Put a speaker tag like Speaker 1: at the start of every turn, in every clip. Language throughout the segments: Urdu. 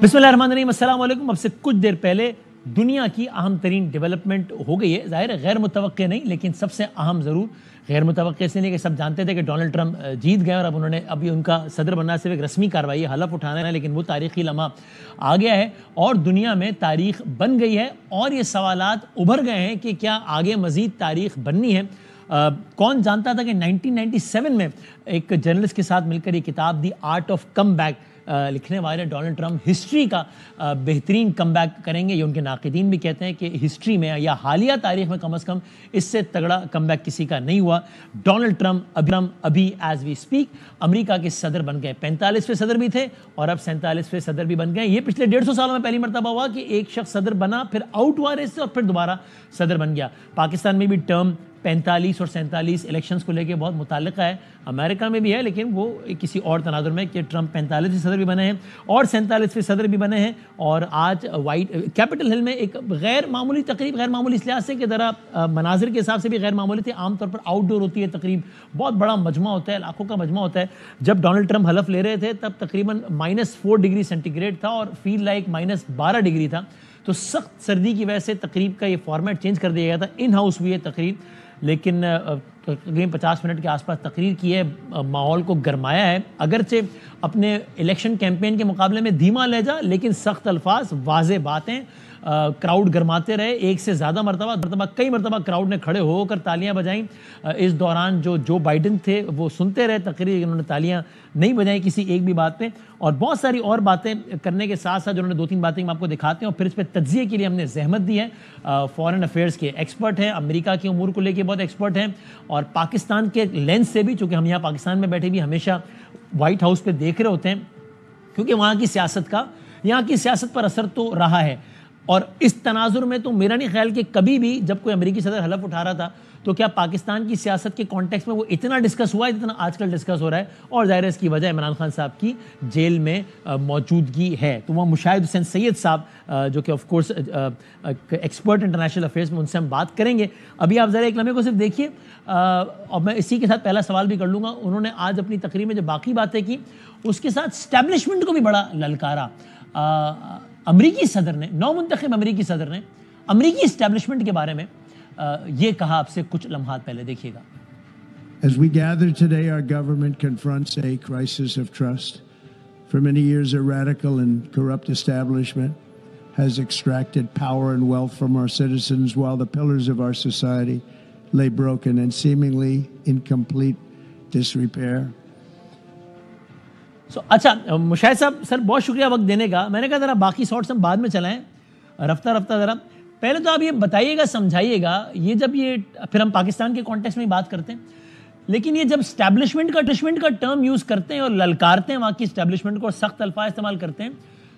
Speaker 1: بسم اللہ الرحمن الرحیم، السلام علیکم۔ اب سے کچھ دیر پہلے دنیا کی اہم ترین ڈیولپمنٹ ہو گئی ہے، ظاہر ہے غیر متوقع نہیں لیکن سب سے اہم ضرور غیر متوقع سے نہیں کہ سب جانتے تھے کہ ڈونلڈ ٹرمپ جیت گئے اور ابھی ان کا صدر بننا صرف ایک رسمی کارروائی ہے، حلف اٹھانا ہے، لیکن وہ تاریخی لمحہ آ گیا ہے اور دنیا میں تاریخ بن گئی ہے اور یہ سوالات ابھر گئے ہیں کہ کیا آگے مزید تاریخ بننی ہے۔ کون جانتا تھا کہ 1997 میں ایک جرنلسٹ کے ساتھ مل کر یہ کتاب the art of come back لکھنے والے ڈونلڈ ٹرمپ ہسٹری کا بہترین کم بیک کریں گے۔ یہ ان کے ناقدین بھی کہتے ہیں کہ ہسٹری میں یا حالیہ تاریخ میں کم از کم اس سے تگڑا کم بیک کسی کا نہیں ہوا۔ ڈونلڈ ٹرمپ ابھی ایز وی اسپیک امریکہ کے صدر بن گئے، 45ویں صدر بھی تھے اور اب 47ویں صدر بھی بن گئے۔ یہ پچھلے 150 سالوں میں پہلی مرتبہ ہوا کہ ایک شخص صدر بنا، پھر آؤٹ ہوا ریس سے اور پھر دوبارہ صدر بن گیا۔ پاکستان میں بھی ٹرم 45 اور 47 الیکشنز کو لے کے بہت متعلقہ ہے، امریکہ میں بھی ہے لیکن وہ کسی اور تناظر میں کہ ٹرمپ 45ویں صدر بھی بنے ہیں اور 47ویں صدر بھی بنے ہیں۔ اور آج کیپٹل ہل میں ایک غیر معمولی تقریب، غیر معمولی اس لحاظ سے کہ ذرا مناظر کے حساب سے بھی غیر معمولی تھے۔ عام طور پر آؤٹ ڈور ہوتی ہے تقریب، بہت بڑا مجمع ہوتا ہے، لاکھوں کا مجمع ہوتا ہے۔ جب ڈونلڈ ٹرمپ حلف لے رہے تھے تب تقریباً -4 ڈگری سینٹی گریڈ تھا اور فیل لائک -12 ڈگری تھا، تو سخت سردی کی وجہ سے تقریب کا یہ فارمیٹ چینج کر دیا گیا تھا۔ ان ہاؤس ہوئی ہے تقریب، لیکن تقریباً 50 منٹ کے آس پاس تقریر کی ہے، ماحول کو گرمایا ہے، اگرچہ اپنے الیکشن کیمپین کے مقابلے میں دھیما لہجہ لیکن سخت الفاظ، واضح باتیں، کراؤڈ گرماتے رہے۔ ایک سے زیادہ کئی مرتبہ کراؤڈ نے کھڑے ہو کر تالیاں بجائیں۔ اس دوران جو بائیڈن تھے وہ سنتے رہے تقریر، انہوں نے تالیاں نہیں بجائیں کسی ایک بھی بات پہ، اور بہت ساری اور باتیں کرنے کے ساتھ ساتھ انہوں نے 2-3 باتیں ہم آپ کو دکھاتے ہیں اور پھر اس پہ تجزیے کے لیے ہم نے زحمت دی ہے۔ فارن افیئرز کے ایکسپرٹ ہیں، امریکہ کے امور کو لے کے بہت ایکسپرٹ ہیں اور پاکستان کے لینس سے بھی، چونکہ ہم یہاں پاکستان میں بیٹھے بھی ہمیشہ وائٹ ہاؤس پہ دیکھ رہے ہوتے ہیں کیونکہ وہاں کی سیاست پر اثر تو رہا ہے۔ اور اس تناظر میں تو میرا نہیں خیال کہ کبھی بھی جب کوئی امریکی صدر حلف اٹھا رہا تھا تو کیا پاکستان کی سیاست کے کانٹیکس میں وہ اتنا ڈسکس ہوا ہے جتنا آج کل ڈسکس ہو رہا ہے، اور ظاہر ہے اس کی وجہ عمران خان صاحب کی جیل میں موجودگی ہے۔ تو وہاں مشاہد حسین سید صاحب جو کہ of course expert international affairs میں، ان سے ہم بات کریں گے۔ ابھی آپ ذرا ایک لمحے کو صرف دیکھیے اور میں اسی کے ساتھ پہلا سوال بھی کر لوں گا۔ انہوں نے آج اپنی تقریر میں جو باقی باتیں کی اس کے ساتھ اسٹیبلشمنٹ کو بھی بڑا للکارا۔ امریکی صدر نے، نو منتخب امریکی صدر نے امریکی اسٹیبلشمنٹ کے بارے میں یہ کہا آپ سے کچھ لمحات پہلے، دیکھیے گا۔
Speaker 2: As we gather today, our government confronts a crisis of trust. For many years, a radical and corrupt establishment has extracted power and wealth from our citizens while the pillars of our society lay broken and seemingly in complete disrepair.
Speaker 1: اچھا مشاہد صاحب، سر بہت شکریہ وقت دینے کا۔ میں نے کہا ذرا باقی شارٹس ہم بعد میں چلائیں رفتہ ذرا پہلے تو آپ یہ بتائیے گا، سمجھائیے گا، یہ جب پھر ہم پاکستان کے کانٹیکس میں ہی بات کرتے ہیں، لیکن یہ جب اسٹیبلشمنٹ کا ٹرم یوز کرتے ہیں اور للکارتے ہیں وہاں کی اسٹیبلشمنٹ کو اور سخت الفاظ استعمال کرتے ہیں،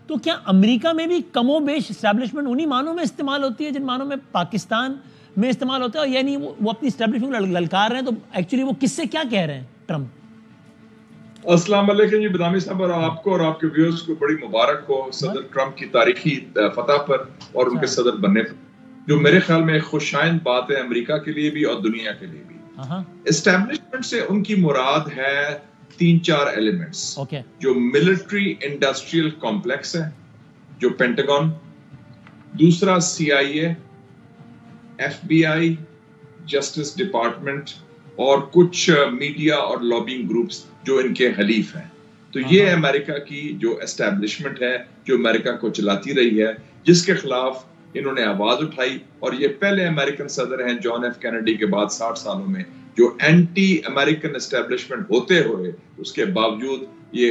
Speaker 1: تو کیا امریکہ میں بھی کم و بیش اسٹیبلشمنٹ انہی معنوں میں استعمال ہوتی ہے جن معنوں میں پاکستان میں استعمال ہوتا ہے؟ اور یعنی وہ اپنی اسٹیبلشمنٹ کو للکار رہے ہیں، تو ایکچولی وہ کس سے کیا کہہ رہے ہیں ٹرمپ؟
Speaker 3: السلام علیکم جی بدامی صاحب، اور آپ کو اور آپ کے ویورز کو بڑی مبارک ہو صدر ٹرمپ کی تاریخی فتح پر اور ان کے صدر بننے پر، جو میرے خیال میں ایک خوشائند بات ہے امریکہ کے لیے بھی اور دنیا کے لیے بھی۔ اسٹیبلشمنٹ سے ان کی مراد ہے 3-4 ایلیمنٹس، جو ملٹری انڈسٹریل کمپلیکس ہے، جو پینٹاگون، دوسرا CIA، FBI، جسٹس ڈپارٹمنٹ اور کچھ میڈیا اور لابنگ گروپس جو ان کے حلیف ہیں۔ تو یہ امریکہ کی جو اسٹیبلشمنٹ ہے جو امریکہ کو چلاتی رہی ہے، جس کے خلاف انہوں نے آواز اٹھائی، اور یہ پہلے امریکن صدر ہیں جان ایف کینیڈی کے بعد 60 سالوں میں جو اینٹی امریکن اسٹیبلشمنٹ ہوتے ہوئے اس کے باوجود یہ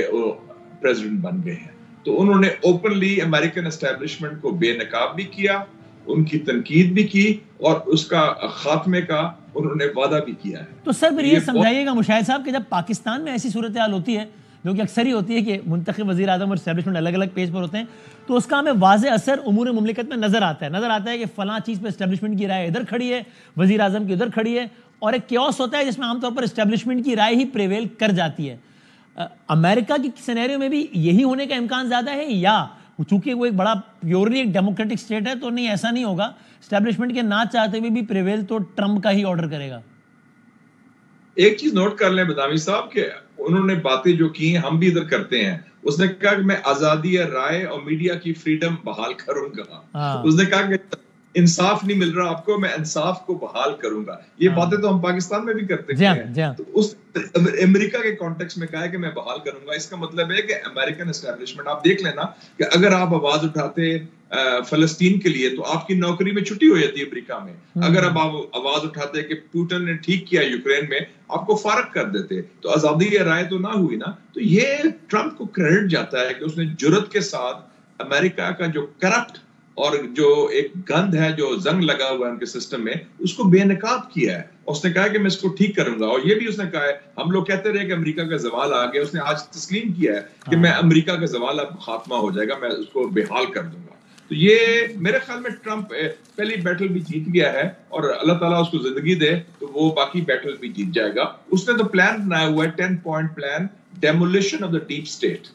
Speaker 3: پریزیڈنٹ بن گئے ہیں۔ تو انہوں نے اوپنلی امریکن اسٹیبلشمنٹ کو بے نقاب بھی کیا، ان کی تنقید بھی کی اور اس کا خاتمے کا انہوں نے وعدہ بھی کیا ہے۔
Speaker 1: تو سر پھر یہ سمجھائیے گا مشاہد صاحب کہ جب پاکستان میں ایسی صورتحال ہوتی ہے جو کہ اکثر ہی ہوتی ہے کہ منتخب وزیر اعظم اور اسٹیبلشمنٹ الگ الگ پیج پر ہوتے ہیں، تو اس کا ہمیں واضح اثر امور مملکت میں نظر آتا ہے کہ فلاں چیز پہ اسٹیبلشمنٹ کی رائے ادھر کھڑی ہے، وزیر اعظم کی ادھر کھڑی ہے، اور ایک کیوس ہوتا ہے جس میں عام طور پر اسٹیبلشمنٹ کی رائے ہی پریویل کر جاتی ہے۔ امریکہ کی سینیریو میں بھی یہی ہونے کا امکان زیادہ ہے، یا چونکہ وہ ایک بڑا پیورلی ایک ڈیموکریٹک اسٹیٹ ہے تو نہیں، ایسا نہیں ہوگا، اسٹیبلشمنٹ کے نہ چاہتے ہوئے بھی پریویل تو ٹرمپ کا ہی آرڈر کرے گا؟
Speaker 3: ایک چیز نوٹ کر لیں بدامی صاحب کہ انہوں نے باتیں جو کی ہیں ہم بھی ادھر کرتے ہیں. اس نے کہا کہ میں آزادی رائے اور میڈیا کی فریڈم بحال کروں گا. اس نے کہا کہ انصاف نہیں مل رہا آپ کو, میں انصاف کو بحال کروں گا. یہ باتیں تو ہم پاکستان میں بھی کرتے ہیں. تو اس امریکہ کے کانٹیکسٹ میں کہا ہے کہ میں بحال کروں گا. اس کا مطلب ہے کہ امریکن اسٹیبلشمنٹ, آپ دیکھ لینا کہ اگر آپ آواز اٹھاتے فلسطین کے لیے تو آپ کی نوکری میں چھٹی ہو جاتی ہے امریکہ میں. اگر اب آپ آواز اٹھاتے کہ پوٹن نے ٹھیک کیا یوکرین میں, آپ کو فارغ کر دیتے. تو آزادی رائے تو نہ ہوئی نا. تو یہ ٹرمپ کو کریڈٹ جاتا ہے کہ اس نے جرت کے ساتھ امریکہ کا جو کرپٹ اور جو ایک گند ہے, جو زنگ لگا ہوا ہے ان کے سسٹم میں, اس کو بے نقاب کیا ہے. اس نے کہا کہ میں اس کو ٹھیک کروں گا. اور یہ بھی اس نے کہا ہے, ہم لوگ کہتے رہے کہ امریکہ کا زوال آ گیا, اس نے آج تسلیم کیا ہے کہ میں امریکہ کا زوال اب خاتمہ ہو جائے گا, میں اس کو بحال کر دوں گا. تو یہ میرے خیال میں ٹرمپ پہلی بیٹل بھی جیت گیا ہے, اور اللہ تعالیٰ اس کو زندگی دے تو وہ باقی بیٹل بھی جیت جائے گا. اس نے تو پلان بنایا ہوا ہے 10 point plan, demolition of the deep state.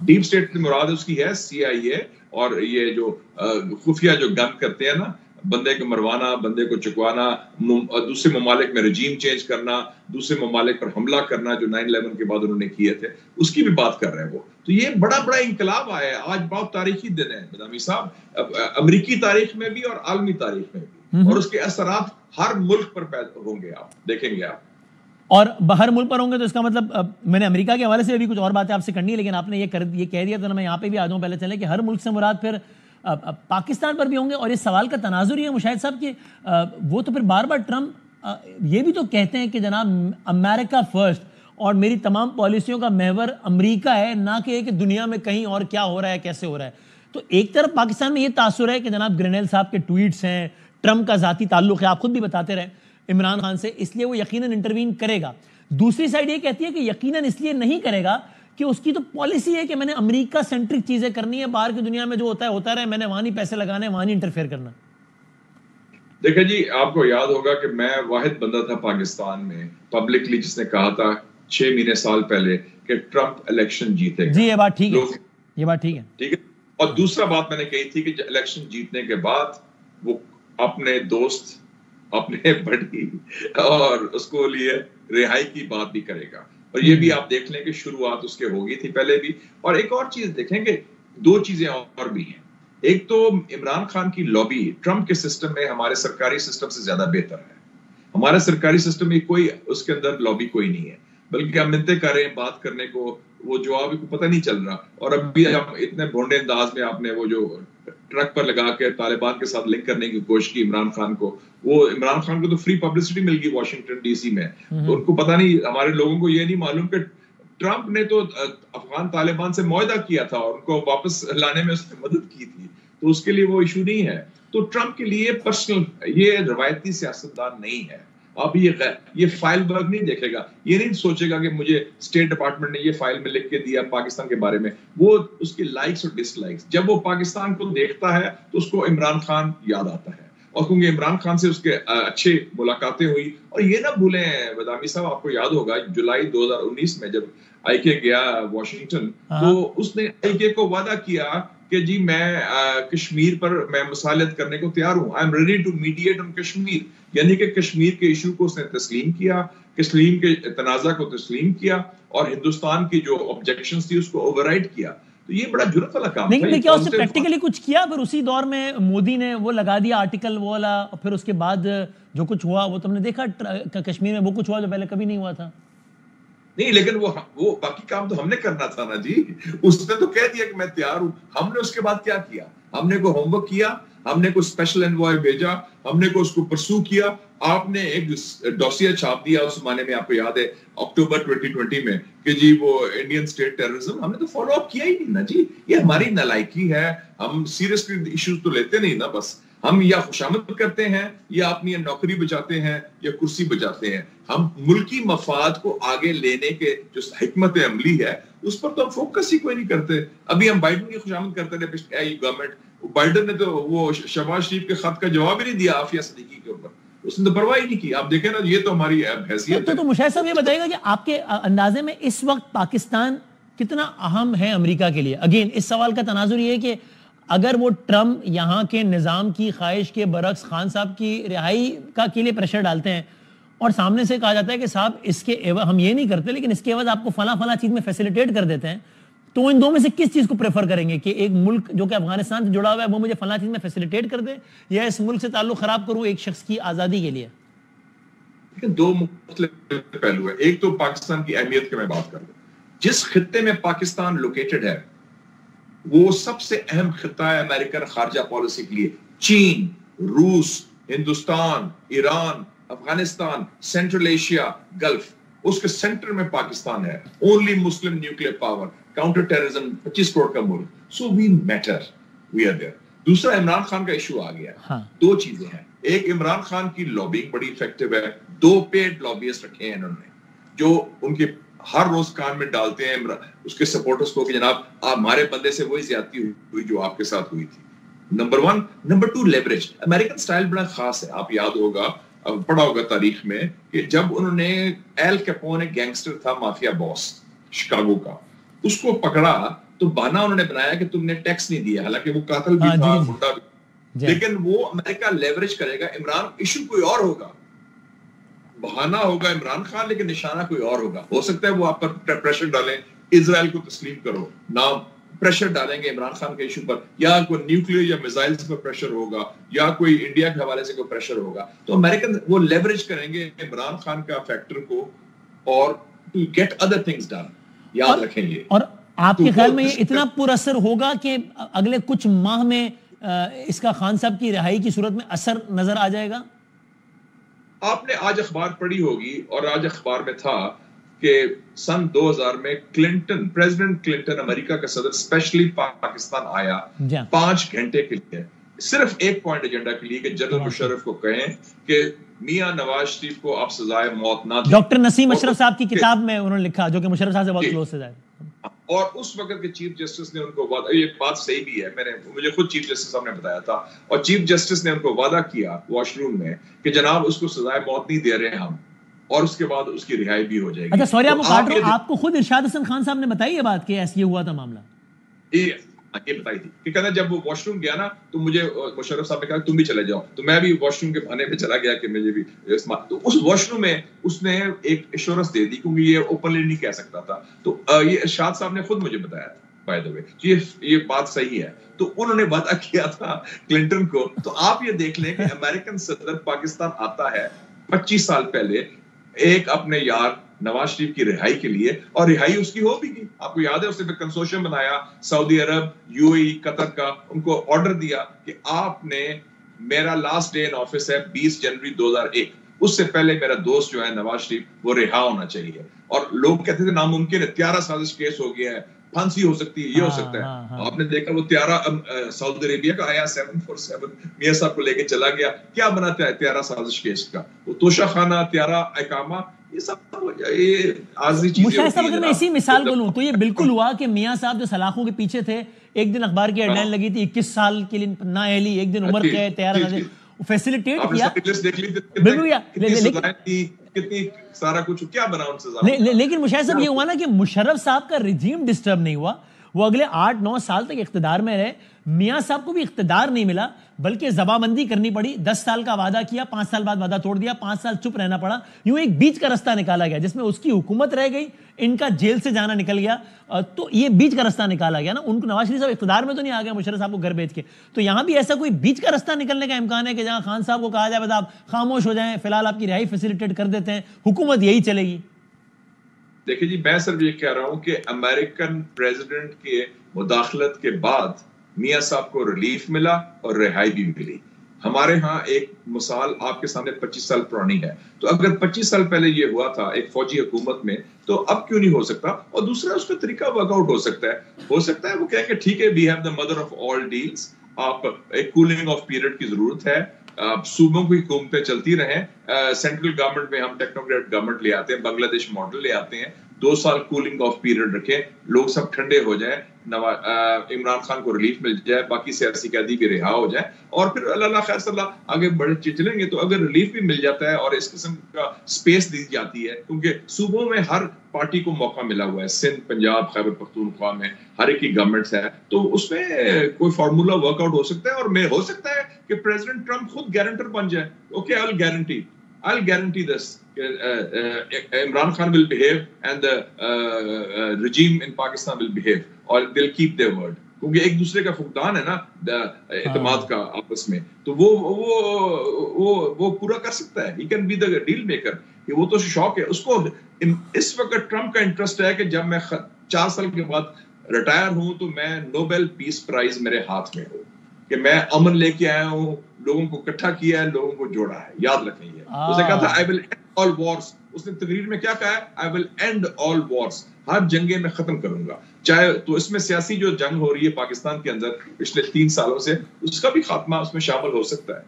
Speaker 3: Deep state کی مراد اس کی ہے CIA اور یہ جو خفیہ جو گن کرتے ہیں نا, بندے کو مروانا, بندے کو چکوانا, دوسرے ممالک میں رجیم چینج کرنا, دوسرے ممالک پر حملہ کرنا, جو 9/11 کے بعد انہوں نے کیے تھے, اس کی بھی بات کر رہے ہیں وہ. تو یہ بڑا انقلاب آیا ہے. آج بہت تاریخی دن ہے بدامی صاحب, امریکی تاریخ میں بھی اور عالمی تاریخ میں بھی, اور اس کے اثرات ہر ملک پر پیدا ہوں گے, آپ دیکھیں گے آپ.
Speaker 1: اور باہر ملک پر ہوں گے تو اس کا مطلب, میں نے امریکہ کے حوالے سے بھی کچھ اور باتیں آپ سے کرنی ہے, لیکن آپ نے یہ کہہ دیا تو میں یہاں پہ بھی آ جاؤں. پہلے چلے کہ ہر ملک سے مراد پھر پاکستان پر بھی ہوں گے. اور اس سوال کا تناظر یہ ہے مشاہد صاحب کہ وہ تو پھر بار بار ٹرمپ یہ بھی تو کہتے ہیں کہ جناب امریکہ فرسٹ, اور میری تمام پالیسیوں کا محور امریکہ ہے, نہ کہ دنیا میں کہیں اور کیا ہو رہا ہے, کیسے ہو رہا ہے. تو ایک طرف پاکستان میں یہ تاثر ہے کہ جناب گرینیل صاحب کے ٹویٹس ہیں, ٹرمپ کا ذاتی تعلق ہے, آپ خود بھی بتاتے رہے عمران خان سے, اس لیے وہ یقیناً انٹروین کرے گا. دوسری سائڈ یہ کہتی ہے کہ یقیناً اس لیے نہیں کرے گا کہ اس کی تو پالیسی ہے کہ میں نے امریکہ سینٹرک چیزیں کرنی ہے, باہر کی دنیا میں جو ہوتا ہے ہوتا رہے, میں نے وہاں نہیں پیسے لگانے, وہاں نہیں انٹرفیئر کرنا.
Speaker 3: دیکھیں جی, آپ کو یاد ہوگا کہ میں واحد بندہ تھا پاکستان میں پبلکلی جس نے کہا تھا 6 مہینے سال پہلے کہ ٹرمپ الیکشن جیتے گا.
Speaker 1: جی یہ بات ٹھیک ہے, یہ بات ٹھیک ہے,
Speaker 3: ٹھیک ہے. اور دوسرا بات میں نے کہی تھی کہ الیکشن جیتنے کے بعد وہ اپنے دوست, اپنے بڑی اور اس کو لیے رہائی کی بات بھی کرے گا. اور یہ بھی آپ دیکھ لیں کہ شروعات اس کے ہوگی تھی پہلے بھی. اور ایک اور چیز دیکھیں کہ 2 چیزیں اور بھی ہیں. ایک تو عمران خان کی لابی ٹرمپ کے سسٹم میں ہمارے سرکاری سسٹم سے زیادہ بہتر ہے. ہمارے سرکاری سسٹم میں کوئی اس کے اندر لابی کوئی نہیں ہے, بلکہ ہم منتیں کر رہے ہیں بات کرنے کو, وہ جواب کو پتہ نہیں چل رہا. اور اب بھی ہم اتنے بھونڈے انداز میں آپ نے وہ جو ٹرک پر لگا کے طالبان کے ساتھ لنک کرنے کی کوشش کی عمران خان کو, وہ عمران خان کو تو فری پبلسٹی مل گئی واشنگٹن DC میں. تو ان کو پتہ نہیں, ہمارے لوگوں کو یہ نہیں معلوم کہ ٹرمپ نے تو افغان طالبان سے معاہدہ کیا تھا اور ان کو واپس لانے میں اس نے مدد کی تھی, تو اس کے لیے وہ ایشو نہیں ہے. تو ٹرمپ کے لیے پرسنل, یہ روایتی سیاستدان نہیں ہے. اب یہ فائل ورک نہیں دیکھے گا, یہ نہیں سوچے گا کہ مجھے اسٹیٹ ڈپارٹمنٹ نے یہ فائل میں لکھ کے دیا پاکستان کے بارے میں. وہ اس کی لائکس اور ڈس لائکس, جب وہ پاکستان کو دیکھتا ہے تو اس کو عمران خان یاد آتا ہے, اور کیونکہ عمران خان سے اس کے اچھے ملاقاتیں ہوئی. اور یہ نہ بھولیں بدامی صاحب, آپ کو یاد ہوگا جولائی 2019 میں جب IK گیا واشنگٹن, تو اس نے IK کو وعدہ کیا کہ جی میں کشمیر پر میں مصالحت کرنے کو تیار ہوں, I am ready to mediate on Kashmir. یعنی کہ کشمیر کے ایشو کو اس نے تسلیم کیا, کشمیر کے تنازع کو تسلیم کیا, اور ہندوستان کی جو آبجیکشنز تھی اس کو اوور رائڈ کیا. تو یہ بڑا جرأت والا کام تھا.
Speaker 1: لیکن کیا اس نے پریکٹیکلی کچھ کیا؟ پھر اسی دور میں مودی نے وہ لگا دیا آرٹیکل وہ والا, اور پھر اس کے بعد جو کچھ ہوا وہ تم نے دیکھا کشمیر میں, وہ کچھ ہوا جو پہلے کبھی نہیں ہوا تھا.
Speaker 3: نہیں, لیکن وہ باقی کام تو ہم نے کرنا تھا نا جی. اس نے تو کہہ دیا کہ میں تیار ہوں. ہم نے اس کے بعد کیا کیا؟ ہم نے کوئی ہوم ورک کیا, ہم نے کوئی اسپیشل انوائے بھیجا, ہم نے کوئی اس کو پرسو کیا. آپ نے ایک ڈوسیہ چھاپ دیا اس زمانے میں, آپ کو یاد ہے اکتوبر 2020 میں, کہ جی وہ انڈین اسٹیٹ ٹیررزم. ہم نے تو فالو اپ کیا ہی نہیں نا جی. یہ ہماری نالائکی ہے, ہم سیریسلی ایشوز تو لیتے نہیں نا. بس ہم یا خوشامد کرتے ہیں, یا اپنی نوکری بچاتے ہیں, یا کرسی بچاتے ہیں. ہم ملکی مفاد کو آگے لینے کے جو حکمت عملی ہے اس پر تو ہم فوکس ہی کوئی نہیں کرتے. ابھی ہم بائیڈن کی خوشامد کرتے رہے پچھلی گورنمنٹ. بائیڈن نے تو وہ شہباز شریف کے خط کا جواب ہی نہیں دیا عافیہ صدیقی کے اوپر, اس نے تو پرواہ ہی نہیں کی. آپ دیکھیں نا, یہ تو ہماری حیثیت ہے.
Speaker 1: تو مشاہد صاحب یہ بتائیے گا کہ آپ کے اندازے میں اس وقت پاکستان کتنا اہم ہے امریکہ کے لیے؟ اگین اس سوال کا تناظر یہ ہے کہ اگر وہ ٹرمپ یہاں کے نظام کی خواہش کے برعکس خان صاحب کی رہائی کا کے لیے پریشر ڈالتے ہیں, اور سامنے سے کہا جاتا ہے کہ صاحب اس کے عوض ہم یہ نہیں کرتے لیکن اس کے عوض آپ کو فلاں فلاں چیز میں فیسیلیٹیٹ کر دیتے ہیں، تو ان دو میں سے کس چیز کو پریفر کریں گے کہ ایک ملک جو کہ افغانستان سے جڑا ہوا ہے وہ مجھے فلاں چیز میں فیسیلیٹیٹ کر دے، یا اس ملک سے تعلق خراب کروں ایک شخص کی آزادی کے لیے؟
Speaker 3: دو مختلف پہلو ہے. ایک تو پاکستان کی اہمیت کی میں بات کر لوں. جس خطے میں پاکستان لوکیٹڈ ہے وہ سب سے اہم خطہ ہے امریکن خارجہ پالیسی کے لیے. چین، روس، Hindustan, Iran, Afghanistan, central Asia, Gulf, اس کے سینٹر میں پاکستان ہے. Only Muslim nuclear power, counterterrorism, 25 crore کا ملک. So we matter, we are there. دوسرا عمران خان کا ایشو آ گیا. دو چیزیں ہیں. ایک عمران خان کی لابنگ بڑی افیکٹو ہے. 2 پیڈ لابیسٹ رکھے ہیں انہوں نے جو ان کے ہر روز کان میں ڈالتے ہیں اس کے سپورٹرز کو کہ جناب ہمارے بندے سے وہی زیادتی ہوئی جو آپ کے ساتھ ہوئی تھی. Number 1. Number 2 leverage. American style بڑا خاص ہے. آپ یاد ہوگا، پڑھا ہوگا تاریخ میں کہ جب انہوں نے ایل کیپون ایک گینگسٹر تھا، مافیا باس شکاگو کا، اس کو پکڑا تو بہانہ انہوں نے بنایا کہ تم نے ٹیکس نہیں دیا، حالانکہ وہ قاتل بھی تھا، گنڈا بھی. لیکن وہ امریکہ لیوریج کرے گا. عمران ایشو کوئی اور ہوگا، بہانہ ہوگا عمران خان لیکن نشانہ کوئی اور ہوگا. ہو سکتا ہے وہ آپ پر پریشر ڈالیں، اسرائیل کو تسلیم کرو، نام پریشر ڈالیں گے عمران خان کے ایشو پر، یا کوئی نیوکلیئر یا میزائلز پر پریشر ہوگا، یا کوئی انڈیا کے حوالے سے کوئی پریشر ہوگا. تو امریکن وہ لیوریج کریں گے عمران خان کا فیکٹر کو اور to get other things done. یاد رکھیں یہ.
Speaker 1: اور آپ کے خیال میں یہ اتنا پر اثر ہوگا کہ اگلے کچھ ماہ میں اس کا خان صاحب کی رہائی کی صورت میں اثر نظر آ جائے گا؟
Speaker 3: آپ نے آج اخبار پڑھی ہوگی، اور آج اخبار میں تھا کہ سن 2000 میں پریزیڈنٹ کلنٹن امریکہ کا صدر اسپیشلی پاکستان آیا 5 گھنٹے کے لیے، صرف ایک پوائنٹ ایجنڈا کے لیے کہ جنرل مشرف کو کہیں کہ میاں نواز شریف کو آپ سزائے موت نہ دیں.
Speaker 1: ڈاکٹر نسیم اشرف صاحب کی کتاب میں انہوں نے لکھا، جو کہ مشرف صاحب سے بہت کلوز سے جائے.
Speaker 3: اور اس وقت کے چیف جسٹس نے ان کو وعدہ، یہ بات صحیح بھی ہے، مجھے خود چیف جسٹس صاحب نے بتایا تھا، اور چیف جسٹس نے ان کو وعدہ کیا واش روم میں کہ جناب اس کو سزائے موت نہیں دے رہے ہم، اور اس کے بعد اس کی رہائی بھی ہو جائے گی.
Speaker 1: اچھا سوری آپ کو کاٹ رہا ہوں، آپ کو خود ارشاد حسن خان صاحب نے بتائی یہ بات کہ ایسے ہوا تھا معاملہ؟
Speaker 3: یہ بتائی تھی کہ کہنا جب وہ واش روم گیا نا تو مجھے مشرف صاحب نے کہا تم بھی چلے جاؤ، تو میں بھی واش روم کے بہانے پہ چلا گیا کہ مجھے بھی. تو اس واش روم میں اس نے ایک ایشورنس دے دی کیونکہ یہ اوپنلی نہیں کہہ سکتا تھا. تو یہ ارشاد صاحب نے خود مجھے بتایا تھا بائی دی وے، یہ بات صحیح ہے. تو انہوں نے وعدہ کیا تھا کلنٹن کو. تو آپ یہ دیکھ لیں کہ امریکن صدر پاکستان آتا ہے 25 سال پہلے ایک اپنے یار نواز شریف کی رہائی کے لیے، اور رہائی اس کی ہو بھی گئی. آپ کو یاد ہے اس نے کنسورشیم بنایا سعودی عرب، یو اے ای، قطر کا، ان کو آرڈر دیا کہ آپ نے، میرا لاسٹ ڈے ان آفس ہے 20 جنوری 2001، اس سے پہلے میرا دوست جو ہے نواز شریف وہ رہا ہونا چاہیے. اور لوگ کہتے تھے ناممکن ہے، 13 سازش کیس ہو گیا ہے، پھانسی ہو سکتی ہے، یہ ہو سکتا ہے. آپ نے دیکھا وہ 13 سعودی عربیہ کا آیا 747 میاں صاحب کو لے کے چلا گیا. کیا بناتا ہے 13 سازش کیس کا؟ وہ توشہ خانہ، 13 اقامہ، یہ سب یہ عارضی چیزیں.
Speaker 1: مشاہد صاحب اگر میں اسی مثال کو لوں تو یہ بالکل ہوا کہ میاں صاحب جو سلاخوں کے پیچھے تھے، ایک دن اخبار کی ہیڈ لائن لگی تھی 21 سال کے لیے نااہلی، ایک دن عمر قید، تیار فیسیلیٹیٹ کیا.
Speaker 3: کتنی سارا کچھ کیا بنا ان سے.
Speaker 1: لیکن مشاہد صاحب یہ ہوا نا کہ مشرف صاحب کا رجیم ڈسٹرب نہیں ہوا، وہ اگلے 8-9 سال تک اقتدار میں رہے. میاں صاحب کو بھی اقتدار نہیں ملا بلکہ زبابندی کرنی پڑی. 10 سال کا وعدہ کیا، 5 سال بعد وعدہ توڑ دیا، 5 سال چپ رہنا پڑا. یوں ایک بیچ کا رستہ نکالا گیا جس میں اس کی حکومت رہ گئی، ان کا جیل سے جانا نکل گیا. تو یہ بیچ کا رستہ نکالا گیا نا. ان کو نواز شریف صاحب اقتدار میں تو نہیں آ گئے مشرف صاحب کو گھر بیچ کے. تو یہاں بھی ایسا کوئی بیچ کا رستہ نکلنے کا امکان ہے کہ جہاں خان صاحب کو کہا جائے بس آپ خاموش ہو جائیں، فی الحال آپ کی رہائی فیسیلیٹیٹ کر دیتے ہیں، حکومت یہی چلے گی؟
Speaker 3: دیکھیں جی، میں صرف یہ کہہ رہا ہوں کہ امریکن پریزیڈنٹ کے مداخلت کے بعد میاں صاحب کو ریلیف ملا اور رہائی بھی ملی. ہمارے ہاں ایک مثال آپ کے سامنے 25 سال پرانی ہے. تو اگر 25 سال پہلے یہ ہوا تھا ایک فوجی حکومت میں تو اب کیوں نہیں ہو سکتا؟ اور دوسرا اس کا طریقہ ورک آؤٹ ہو سکتا ہے وہ کہیں کہ ٹھیک ہے we have the mother of all deals, آپ ایک کولنگ آف پیریڈ کی ضرورت ہے، صوبوں کی حکومتیں چلتی رہیں، سینٹرل گورنمنٹ میں ہم ٹیکنوکریٹ گورنمنٹ لے آتے ہیں، بنگلہ دیش ماڈل لے آتے ہیں، 2 سال کولنگ آف پیریڈ رکھیں، لوگ سب ٹھنڈے ہو جائیں، عمران خان کو ریلیف مل جائے، باقی سیاسی قیدی بھی رہا ہو جائے، اور پھر اللہ خیر صلی اللہ آگے بڑھے چلیں گے. تو اگر ریلیف بھی مل جاتا ہے اور اس قسم کا سپیس دی جاتی ہے، کیونکہ صوبوں میں ہر پارٹی کو موقع ملا ہوا ہے، سندھ، پنجاب، خیبر پختونخوا میں ہر ایک کی گورنمنٹس ہے، تو اس میں کوئی فارمولا ورک آؤٹ ہو سکتا ہے. اور میں ہو سکتا ہے کہ پریزیڈنٹ ٹرمپ خود گارنٹر بن جائے. Okay, I will guarantee I'll guarantee this. Imran Khan will behave and the regime in Pakistan will behave, or they'll keep their word. کیونکہ ایک دوسرے کا فقدان ہے نا اعتماد کا آپس میں, تو وہ پورا کر سکتا ہے. He can be the deal maker. وہ تو شوق ہے اس کو. اس وقت ٹرمپ کا انٹرسٹ ہے کہ جب میں 4 سال کے بعد ریٹائر ہوں تو میں نوبل پیس پرائز میرے ہاتھ میں ہو, کہ میں امن لے کے آیا ہوں, لوگوں کو اکٹھا کیا ہے, لوگوں کو جوڑا ہے. یاد رکھیں یہ اس نے کہا تھا I will end all wars. اس نے تقریر میں کیا کہا ہے, I will end all wars. ہر جنگیں میں ختم کروں گا. چاہے تو اس میں سیاسی جو جنگ ہو رہی ہے پاکستان کے اندر پچھلے 3 سالوں سے, اس کا بھی خاتمہ اس میں شامل ہو سکتا ہے.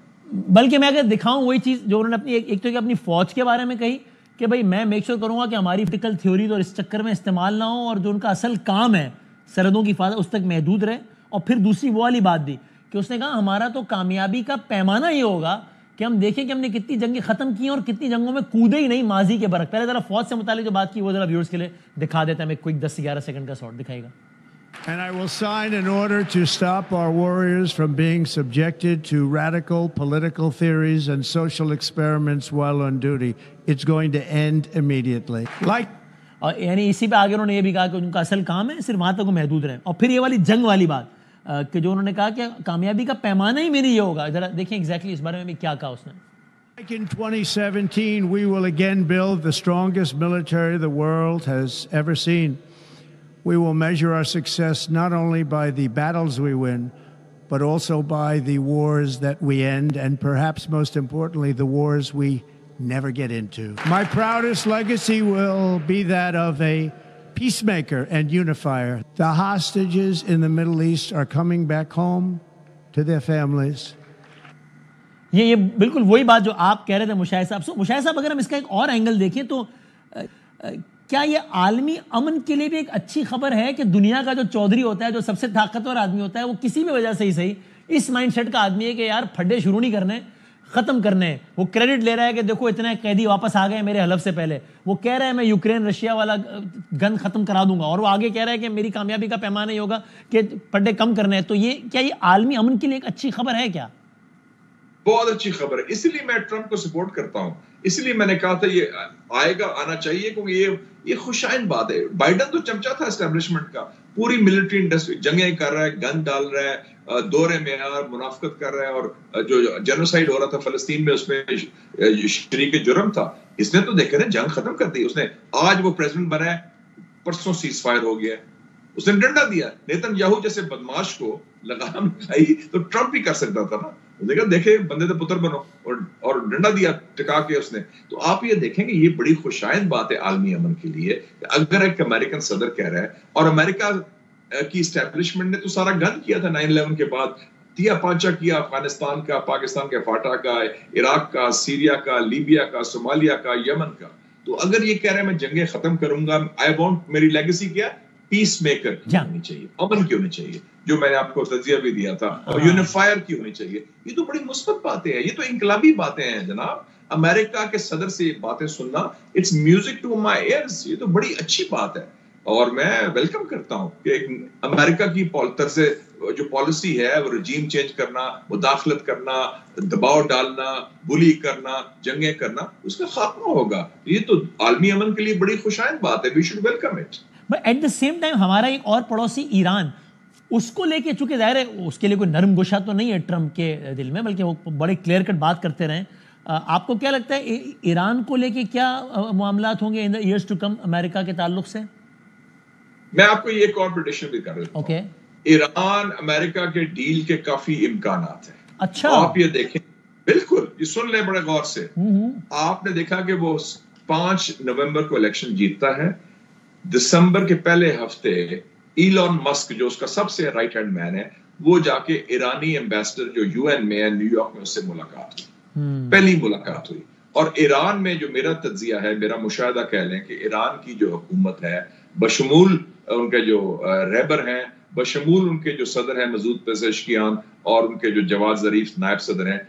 Speaker 1: بلکہ میں اگر دکھاؤں وہی چیز جو انہوں نے اپنی ایک تو کہ اپنی فوج کے بارے میں کہی کہ بھائی میں میک شور کروں گا کہ ہماری پولیٹیکل تھیوریز اور اس چکر میں استعمال نہ ہوں, اور جو ان کا اصل کام ہے سرحدوں کی حفاظت اس تک محدود رہے. اور پھر دوسری وہ والی بات دی کہ اس نے کہا ہمارا تو کامیابی کا پیمانہ یہ ہوگا کہ ہم دیکھیں کہ ہم نے کتنی جنگیں ختم کی ہیں اور کتنی جنگوں میں کودے ہی نہیں ماضی کے برعکس. پہلے ذرا فوج سے متعلق جو بات کی وہ ذرا ویورز کے لیے دکھا دیتا ہے. میں کوئک 10-11 سیکنڈ کا شارٹ دکھائے گا.
Speaker 2: And I will sign an order to stop our warriors from being subjected to radical political theories and social experiments while on duty. It's going to end immediately.
Speaker 1: یعنی اسی پہ آگے انہوں نے یہ بھی کہا کہ ان کا اصل کام ہے صرف وہاں تک وہ محدود رہیں. اور پھر یہ والی جنگ والی بات کہ جو انہوں نے کہا کہ کامیابی کا پیمانہ ہی میری یہ ہوگا. ذرا دیکھیں ایگزیکٹلی اس بارے میں بھی کیا کہا اس نے.
Speaker 2: Like in 2017, we will again build the strongest military the world has ever seen. We will measure our success not only by the battles we win, but also by the wars that we end, and perhaps most importantly, the wars we never get into. My proudest legacy will be that of a peacemaker and unifier. The hostages in the Middle East are coming back home to their families.
Speaker 1: یہ بالکل وہی بات جو آپ کہہ رہے تھے مشاہد صاحب. مشاہد صاحب اگر ہم اس کا ایک اور اینگل دیکھیں تو کیا یہ عالمی امن کے لیے بھی ایک اچھی خبر ہے کہ دنیا کا جو چودھری ہوتا ہے, جو سب سے طاقتور آدمی ہوتا ہے, وہ کسی بھی وجہ سے ہی صحیح اس مائنڈ سیٹ کا آدمی ہے کہ یار پھڈے شروع نہیں کرنے, ختم کرنے. وہ کریڈٹ لے رہا ہے کہ دیکھو اتنے قیدی واپس آ گئے میرے حلف سے پہلے. وہ کہہ رہا ہے میں یوکرین رشیا والا گن ختم کرا دوں گا, اور وہ آگے کہہ رہا ہے کہ میری کامیابی کا پیمانہ یہ ہوگا کہ پھڈے کم کرنے ہیں. تو یہ کیا یہ عالمی امن کے لیے ایک اچھی خبر ہے کیا؟
Speaker 3: بہت اچھی خبر ہے. اسی لیے میں ٹرمپ کو سپورٹ کرتا ہوں. اسی لیے میں نے کہا تھا یہ آئے گا, آنا چاہیے, کیونکہ یہ خوشائن بات ہے. بائیڈن تو چمچہ تھا اسٹیبلشمنٹ کا, پوری ملٹری انڈسٹری جنگیں کر رہا ہے, گن ڈال رہا ہے, دور معیار منافقت کر رہا ہے, اور جو جینوسائیڈ ہو رہا تھا فلسطین میں اس میں شریک جرم تھا. اس نے تو دیکھا نا جنگ ختم کر دی. اس نے آج وہ پریزیڈنٹ بنا ہے, پرسوں سیز فائر ہو گیا, اس نے ڈنڈا دیا. نیتن یاہو جیسے بدماش کو لگام لگائی تو ٹرمپ بھی کر سکتا تھا نا. دیکھے بندے تو پتر بنو, اور ڈنڈا دیا ٹکا کے اس نے. تو آپ یہ دیکھیں کہ یہ بڑی خوشائند بات ہے عالمی امن کے لیے. اگر ایک امریکن صدر کہہ رہا ہے, اور امریکہ کی اسٹیبلشمنٹ نے تو سارا گن کیا تھا 9/11 کے بعد, تیا پانچا کیا, افغانستان کا, پاکستان کے فاٹا کا, عراق کا, سیریا کا, لیبیا کا, صومالیہ کا, یمن کا. تو اگر یہ کہہ رہے ہیں میں جنگیں ختم کروں گا, آئی وانٹ, میری لیگیسی کیا, پیس میکر کی ہونی چاہیے, امن کی ہونی چاہیے, جو میں نے آپ کو تجزیہ بھی دیا تھا, اور یونیفائر کی ہونی چاہیے. یہ تو بڑی مثبت باتیں ہیں, یہ تو انقلابی باتیں ہیں جناب. امریکہ کے صدر سے یہ باتیں سننا, it's music to my ears. یہ تو بڑی اچھی بات ہے, اور میں ویلکم کرتا ہوں کہ امریکہ کی طرز جو پالیسی ہے وہ رجیم چینج کرنا, مداخلت کرنا, دباؤ ڈالنا, بلی کرنا, جنگیں کرنا, اس کا خاتمہ ہوگا. یہ تو عالمی امن کے لیے بڑی خوشائند بات ہے. We should welcome it.
Speaker 1: But at the same time ہمارا ایک اور پڑوسی ایران, اس کو لے کے چونکہ ظاہر ہے اس کے لیے کوئی نرم گوشہ تو نہیں ہے ٹرمپ کے دل میں, بلکہ وہ بڑے کلیئر کٹ بات کرتے رہے. آپ کو کیا لگتا ہے ایران کو لے کے کیا معاملات ہوں گے ان دا ایئرز ٹو کم امریکہ کے تعلق سے؟
Speaker 3: میں آپ کو یہ ایک اور پریڈکشن بھی کر رہا ہوں. ایران امریکہ کے ڈیل کے کافی امکانات ہیں.
Speaker 1: اچھا,
Speaker 3: آپ یہ دیکھیں, بالکل یہ سن لیں بڑے غور سے. آپ نے دیکھا کہ وہ 5 نومبر کو الیکشن جیتتا ہے. دسمبر کے پہلے ہفتے ایلون مسک جو اس کا سب سے رائٹ ہینڈ مین ہے, وہ جا کے ایرانی ایمبیسڈر جو یو این میں ہے نیو یارک میں, اس سے ملاقات ہوئی, پہلی ملاقات ہوئی. اور ایران میں جو میرا تجزیہ ہے, میرا مشاہدہ کہہ لیں کہ ایران کی جو حکومت ہے, بشمول ان کے جو رہبر ہیں, بشمول ان کے جو صدر ہیں مسعود پزشکیان, اور ان کے جو جواد ظریف نائب صدر ہیں,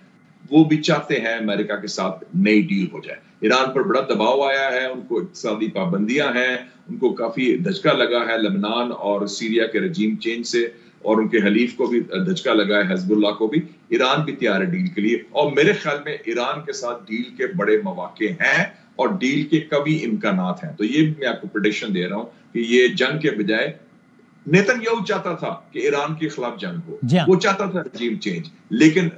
Speaker 3: وہ بھی چاہتے ہیں امریکہ کے ساتھ نئی ڈیل ہو جائے. ایران پر بڑا دباؤ آیا ہے, ان کو اقتصادی پابندیاں ہیں, ان کو کافی دھچکا لگا ہے لبنان اور سیریا کے رجیم چینج سے, اور ان کے حلیف کو بھی دھچکا لگا ہے, حزب اللہ کو بھی. ایران بھی تیار ہے ڈیل کے لیے, اور میرے خیال میں ایران کے ساتھ ڈیل کے بڑے مواقع ہیں اور ڈیل کے کبھی امکانات ہیں. تو یہ میں آپ کو پریڈکشن دے رہا ہوں کہ یہ جنگ کے بجائے نیتن یاہو چاہتا تھا کہ ایران کے خلاف جنگ ہو, وہ چاہتا تھا رجیم چینج, لیکن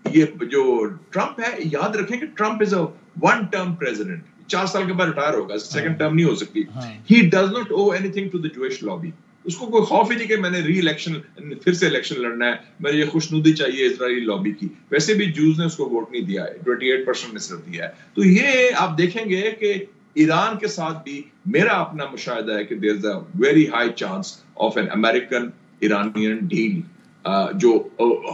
Speaker 3: یہ جو ٹرمپ ہے, یاد رکھیں کہ ٹرمپ از اے ون ٹرم پریزیڈنٹ, 4 سال کے بعد ریٹائر ہوگا, سیکنڈ ٹرم نہیں ہو سکتی. He does not owe anything to the Jewish lobby. اس کو کوئی خوف ہی نہیں کہ میں نے ری الیکشن پھر سے الیکشن لڑنا ہے, مجھے یہ خوشنودی چاہیے اسرائیلی لابی کی. ویسے بھی جوز نے اس کو ووٹ نہیں دیا ہے, 28% نے صرف دیا ہے. تو یہ آپ دیکھیں گے کہ ایران کے ساتھ بھی میرا اپنا مشاہدہ ہے کہ there is a very high chance of an American Iranian deal, جو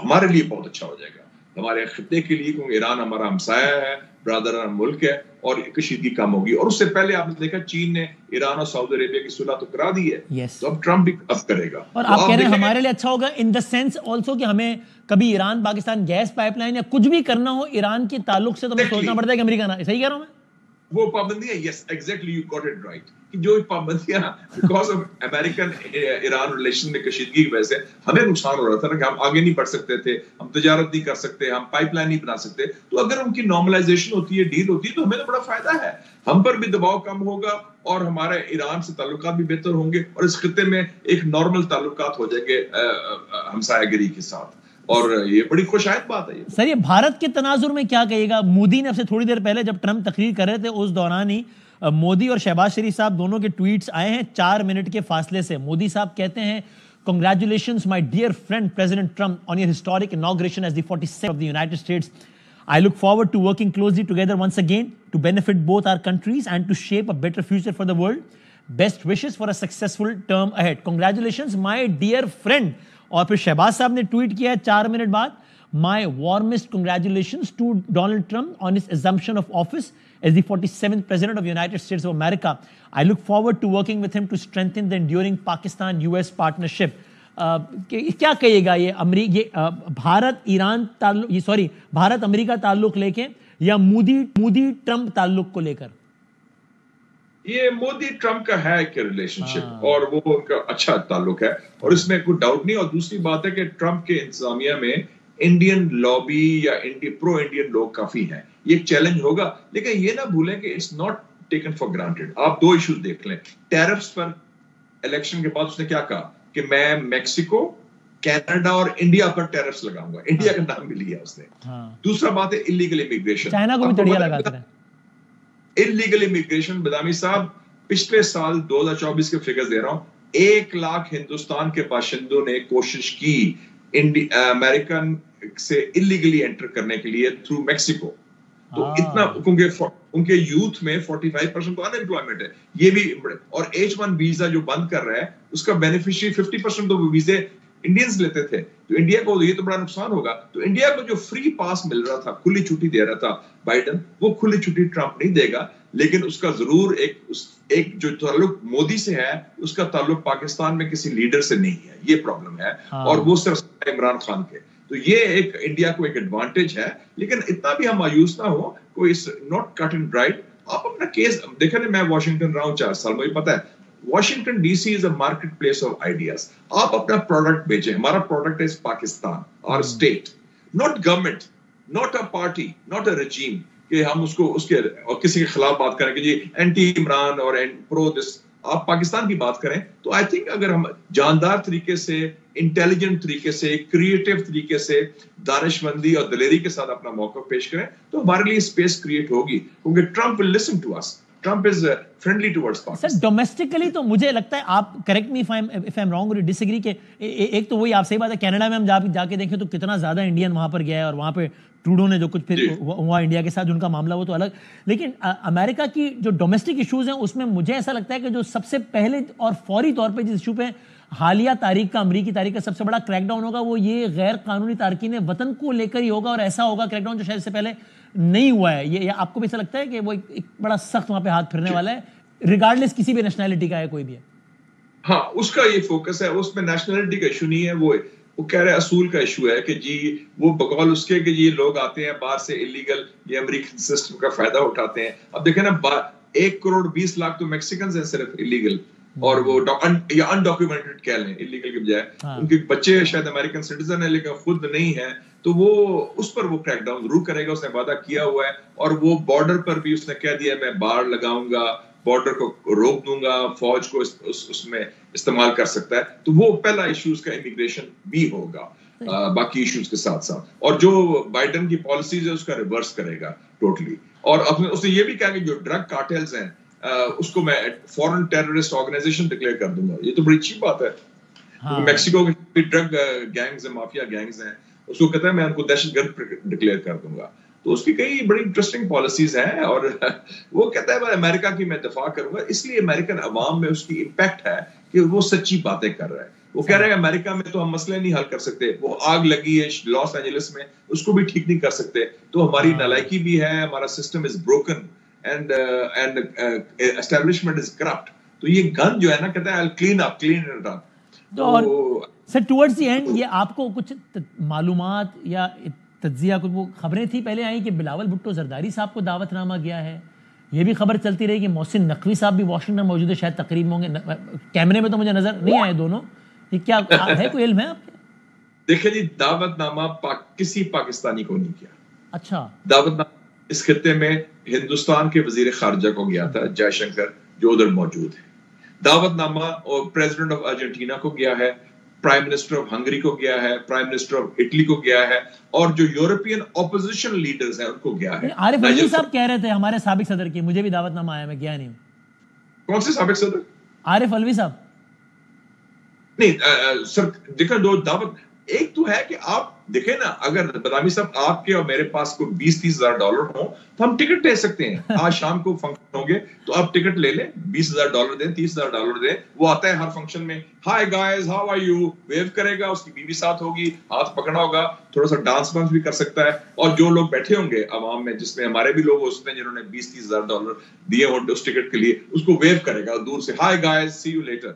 Speaker 3: ہمارے لیے بہت اچھا ہو جائے گا, ہمارے خطے کے لیے, کیونکہ ایران ہمارا ہمسایہ ہے, برادران ملک ہے, اور کشیدگی کم ہوگی. اور اس سے پہلے آپ نے دیکھا چین نے ایران اور سعودی عربیہ کی صلح تو کرا دی ہے, تو اب ٹرمپ بھی اب کرے گا.
Speaker 1: اور آپ کہہ رہے ہیں ہمارے لیے اچھا ہوگا ان دا سینس آلسو کہ ہمیں کبھی Iran Pakistan gas pipeline یا کچھ بھی کرنا ہو ایران کے تعلق سے, تو ہمیں سوچنا پڑتا ہے کہ امریکہ نہ, صحیح کہہ رہا ہوں میں,
Speaker 3: وہ پابندیاں, yes exactly you got it right, کہ جو پابندیاں because of American Iran relation میں کشیدگی کی وجہ سے ہمیں نقصان ہو رہا تھا نا, کہ ہم آگے نہیں بڑھ سکتے تھے, ہم تجارت نہیں کر سکتے, ہم پائپ لائن نہیں بنا سکتے. تو اگر ان کی نارملائزیشن ہوتی ہے, ڈیل ہوتی ہے, تو ہمیں تو بڑا فائدہ ہے, ہم پر بھی دباؤ کم ہوگا اور ہمارے ایران سے تعلقات بھی بہتر ہوں گے, اور اس خطے میں ایک نارمل تعلقات ہو جائیں گے ہمسایہ گری کے ساتھ, اور یہ بڑی خوشائند بات ہے.
Speaker 1: سر یہ بھارت کے تناظر میں کیا کہیے گا؟ مودی نے اب سے تھوڑی دیر پہلے جب ٹرمپ تقریر کر رہے تھے اس دوران ہی مودی اور شہباز شریف صاحب دونوں کے ٹویٹس آئے ہیں 4 منٹ کے فاصلے سے. مودی صاحب کہتے ہیں Congratulations my dear friend President Trump on your historic inauguration as the 47th of the United States. I look forward to working closely together once again to benefit both our countries and to shape a better future for the world. Best wishes for a successful term ahead. Congratulations my dear friend. اور پھر شہباز صاحب نے ٹویٹ کیا ہے 4 منٹ بعد, My warmest congratulations to Donald Trump on his assumption of office as the 47th President of the United States of America. I look forward to working with him to strengthen the enduring Pakistan-US partnership. کیا کہیے گا یہ بھارت ایران تعلق, بھارت امریکہ تعلق لے کے, یا مودی ٹرمپ تعلق کو لے کر؟
Speaker 3: یہ مودی ٹرمپ کا ہے ایک ریلیشن شپ, اور وہ ان کا اچھا تعلق ہے, اور اس میں کوئی ڈاؤٹ نہیں. اور دوسری بات ہے کہ ٹرمپ کے انتظامیہ میں انڈین لابی یا پرو انڈین لوگ کافی ہیں. یہ ایک چیلنج ہوگا, لیکن یہ نہ بھولیں کہ it's not taken for granted. آپ 2 ایشوز دیکھ لیں. ٹیرفز پر الیکشن کے بعد اس نے کیا کہا کہ میں میکسیکو, کینیڈا اور انڈیا پر ٹیرفز لگاؤں گا. انڈیا کا نام بھی لیا اس نے. دوسرا بات ہے الیگل امیگریشن.
Speaker 1: چائنا کو بھی تڑیا لگاتے ہیں.
Speaker 3: illegal immigration, بدامی صاحب پچھلے سال 2024 کے فگرز دے رہا ہوں, 1 لاکھ ہندوستان کے باشندوں نے کوشش کی امریکن سے illegally انٹر کرنے کے لیے تھرو میکسیکو. تو اتنا, کیونکہ ان کے یوتھ میں 45% تو انمپلائمنٹ ہے, یہ بھی بڑے. اور H1 ویزا جو بند کر رہا ہے اس کا بینیفیشری 50% تو ویزے انڈینز لیتے تھے. تو انڈیا کو یہ تو بڑا نقصان ہوگا. تو انڈیا کو جو فری پاس مل رہا تھا, کھلی چھٹی دے رہا تھا بائیڈن, وہ کھلی چھٹی ٹرمپ نہیں دے گا, لیکن اس کا ضرور ایک جو تعلق مودی سے ہے اس کا تعلق پاکستان میں کسی لیڈر سے نہیں ہے. یہ پرابلم ہے, اور وہ صرف عمران خان کے. تو یہ ایک انڈیا کو ایک ایڈوانٹیج ہے, لیکن اتنا بھی ہم مایوس نہ ہو, کوئی ناٹ کٹ اینڈ ڈرائیڈ. آپ اپنا کیس دیکھیں, میں واشنگٹن رہا ہوں 4 سال, مجھے پتا ہے Washington D C is a marketplace of ideas. آپ اپنا پروڈکٹ بیچیں. ہمارا پروڈکٹ از پاکستان اور state, not government, not a party, not a regime, کہ ہم اس کو اور کسی کے خلاف بات کریں کہ جی اینٹی عمران اور پرو دس. آپ پاکستان کی بات کریں تو آئی تھنک اگر ہم جاندار طریقے سے, انٹیلیجنٹ طریقے سے, کریٹو طریقے سے, دانش مندی اور دلیری کے ساتھ اپنا موقف پیش کریں تو ہمارے لیے اسپیس کریٹ ہوگی, کیونکہ Trump will listen to us. Trump is friendly towards Pakistan.
Speaker 1: Sir domestically تو مجھے لگتا ہے, آپ correct me if I am wrong اور ڈس ایگری, کہ ایک تو وہی آپ صحیح بات ہے, کینیڈا میں ہم جا کے دیکھیں تو کتنا زیادہ انڈین وہاں پر گیا ہے, اور وہاں پہ ٹروڈو نے جو کچھ پھر ہوا انڈیا کے ساتھ جو ان کا معاملہ وہ تو الگ. لیکن امریکہ کی جو ڈومیسٹک ایشوز ہیں اس میں مجھے ایسا لگتا ہے کہ جو سب سے پہلے اور فوری طور پہ جس ایشو پہ حالیہ تاریخ کا, امریکی تاریخ کا سب سے بڑا کریک ڈاؤن ہوگا, وہ یہ غیر قانونی تارکین وطن کو لے کر ہی ہوگا. اور ایسا ہوگا کریک ڈاؤن جو شاید سے پہلے نہیں ہوا ہے. یہ آپ کو بھی ایسا لگتا ہے کہ وہ ایک بڑا سخت وہاں پہ ہاتھ پھرنے والا ہے, ریگارڈلیس کسی بھی نیشنلٹی کا ہے کوئی بھی ہے؟
Speaker 3: ہاں, اس کا یہ فوکس ہے, اس میں نیشنلٹی کا ایشو نہیں ہے. وہ وہ کہہ رہے اصول کا ایشو ہے کہ جی وہ بقول اس کے کہ یہ لوگ آتے ہیں باہر سے اللیگل، یہ امریکن سسٹم کا فائدہ اٹھاتے ہیں. اب دیکھیں نا 1,20,00,000 تو میکسیکنز ہیں صرف اللیگل، اور وہ یا انڈاکیومنٹڈ کہہ لیں اللیگل کے بجائے. ان کے بچے شاید امریکن سٹیزن ہیں لیکن خود نہیں ہیں، تو وہ اس پر وہ کریک ڈاؤن ضرور کرے گا. اس نے وعدہ کیا ہوا ہے، اور وہ بارڈر پر بھی اس نے کہہ دیا میں بار لگاؤں گا، بارڈر کو روک دوں گا، فوج کو اس میں استعمال کر سکتا ہے. تو وہ پہلا ایشو اس کا امیگریشن بھی ہوگا باقی ایشوز کے ساتھ ساتھ. اور جو بائیڈن کی پالیسیز ہے اس کا ریورس کرے گا ٹوٹلی. اور اس نے یہ بھی کہا کہ جو ڈرگ کارٹیلز ہیں اس کو میں فورن ٹیررسٹ آرگنائزیشن ڈکلیئر کر دوں گا. یہ تو بڑی اچھی بات ہے. میکسیکو کے ڈرگ گینگز ہیں، مافیا گینگز ہیں، اس کو کہتا ہے میں ان کو دہشت گرد ڈکلیئر کر دوں گا. تو اس کی کئی بڑی انٹرسٹنگ پالیسیز ہیں، اور وہ کہتا ہے میں امریکہ کی میں دفاع کروں گا. اس لیے امریکن عوام میں اس کی امپیکٹ ہے کہ وہ سچی باتیں کر رہا ہے. وہ کہہ رہے ہیں امریکہ میں تو ہم مسئلے نہیں حل کر سکتے، وہ آگ لگی ہے لاس اینجلس میں اس کو بھی ٹھیک نہیں کر سکتے، تو ہماری نالائکی بھی ہے، ہمارا system is broken and establishment is corrupt. تو یہ گن جو ہے نا کہتا ہے کلین اٹ اپ.
Speaker 1: اور سر ٹورڈز دی اینڈ یہ آپ کو کچھ معلومات یا تجزیہ، کچھ وہ خبریں تھی پہلے آئیں کہ بلاول بھٹو زرداری صاحب کو دعوت نامہ گیا ہے، یہ بھی خبر چلتی رہی کہ محسن نقوی صاحب بھی واشنگٹن موجود ہے، شاید تقریب میں ہوں گے، کیمرے میں تو مجھے نظر نہیں آئے دونوں. یہ کیا ہے، کوئی علم ہے آپ کے؟
Speaker 3: دیکھیں جی دعوت نامہ کسی پاکستانی کو نہیں کیا.
Speaker 1: اچھا.
Speaker 3: دعوت نامہ اس خطے میں ہندوستان کے وزیر خارجہ کو گیا تھا، جے شنکر، جو ادھر موجود ہے. دعوت نامہ اور پریزیڈنٹ آف ارجنٹینا کو گیا ہے، پرائم منسٹر آف ہنگری کو گیا ہے، پرائم منسٹر آف اٹلی کو گیا ہے، اور جو یورپین اپوزیشن لیڈرز ہیں ان کو گیا ہے.
Speaker 1: عارف الوی صاحب کہہ رہے تھے ہمارے سابق صدر کی، مجھے بھی دعوت نامہ آیا، میں گیا نہیں ہوں.
Speaker 3: کون سے سابق صدر؟
Speaker 1: عارف الوی صاحب.
Speaker 3: نہیں سر دیکھیں، دو دعوت، ایک تو ہے کہ آپ دیکھیں نا، اگر بدامی صاحب آپ کے اور میرے پاس کوئی 20-30 ہزار ڈالر ہوں تو ہم ٹکٹ لے سکتے ہیں. آج شام کو فنکشن ہوں گے تو آپ ٹکٹ لے لیں، 20,000 ڈالر دیں، 30,000 ڈالر دیں. وہ آتا ہے ہر فنکشن میں، hi guys how are you, view کرے گا، اس کی بیوی ساتھ ہوگی، ہاتھ پکڑا ہوگا، تھوڑا سا ڈانس وانس بھی کر سکتا ہے. اور جو لوگ بیٹھے ہوں گے عوام میں، جس میں ہمارے بھی لوگ اس میں جنہوں نے 20-30 ہزار ڈالر دیے ہوں اس ٹکٹ کے لیے، اس کو ویو کرے گا دور سے، hi guys see you later.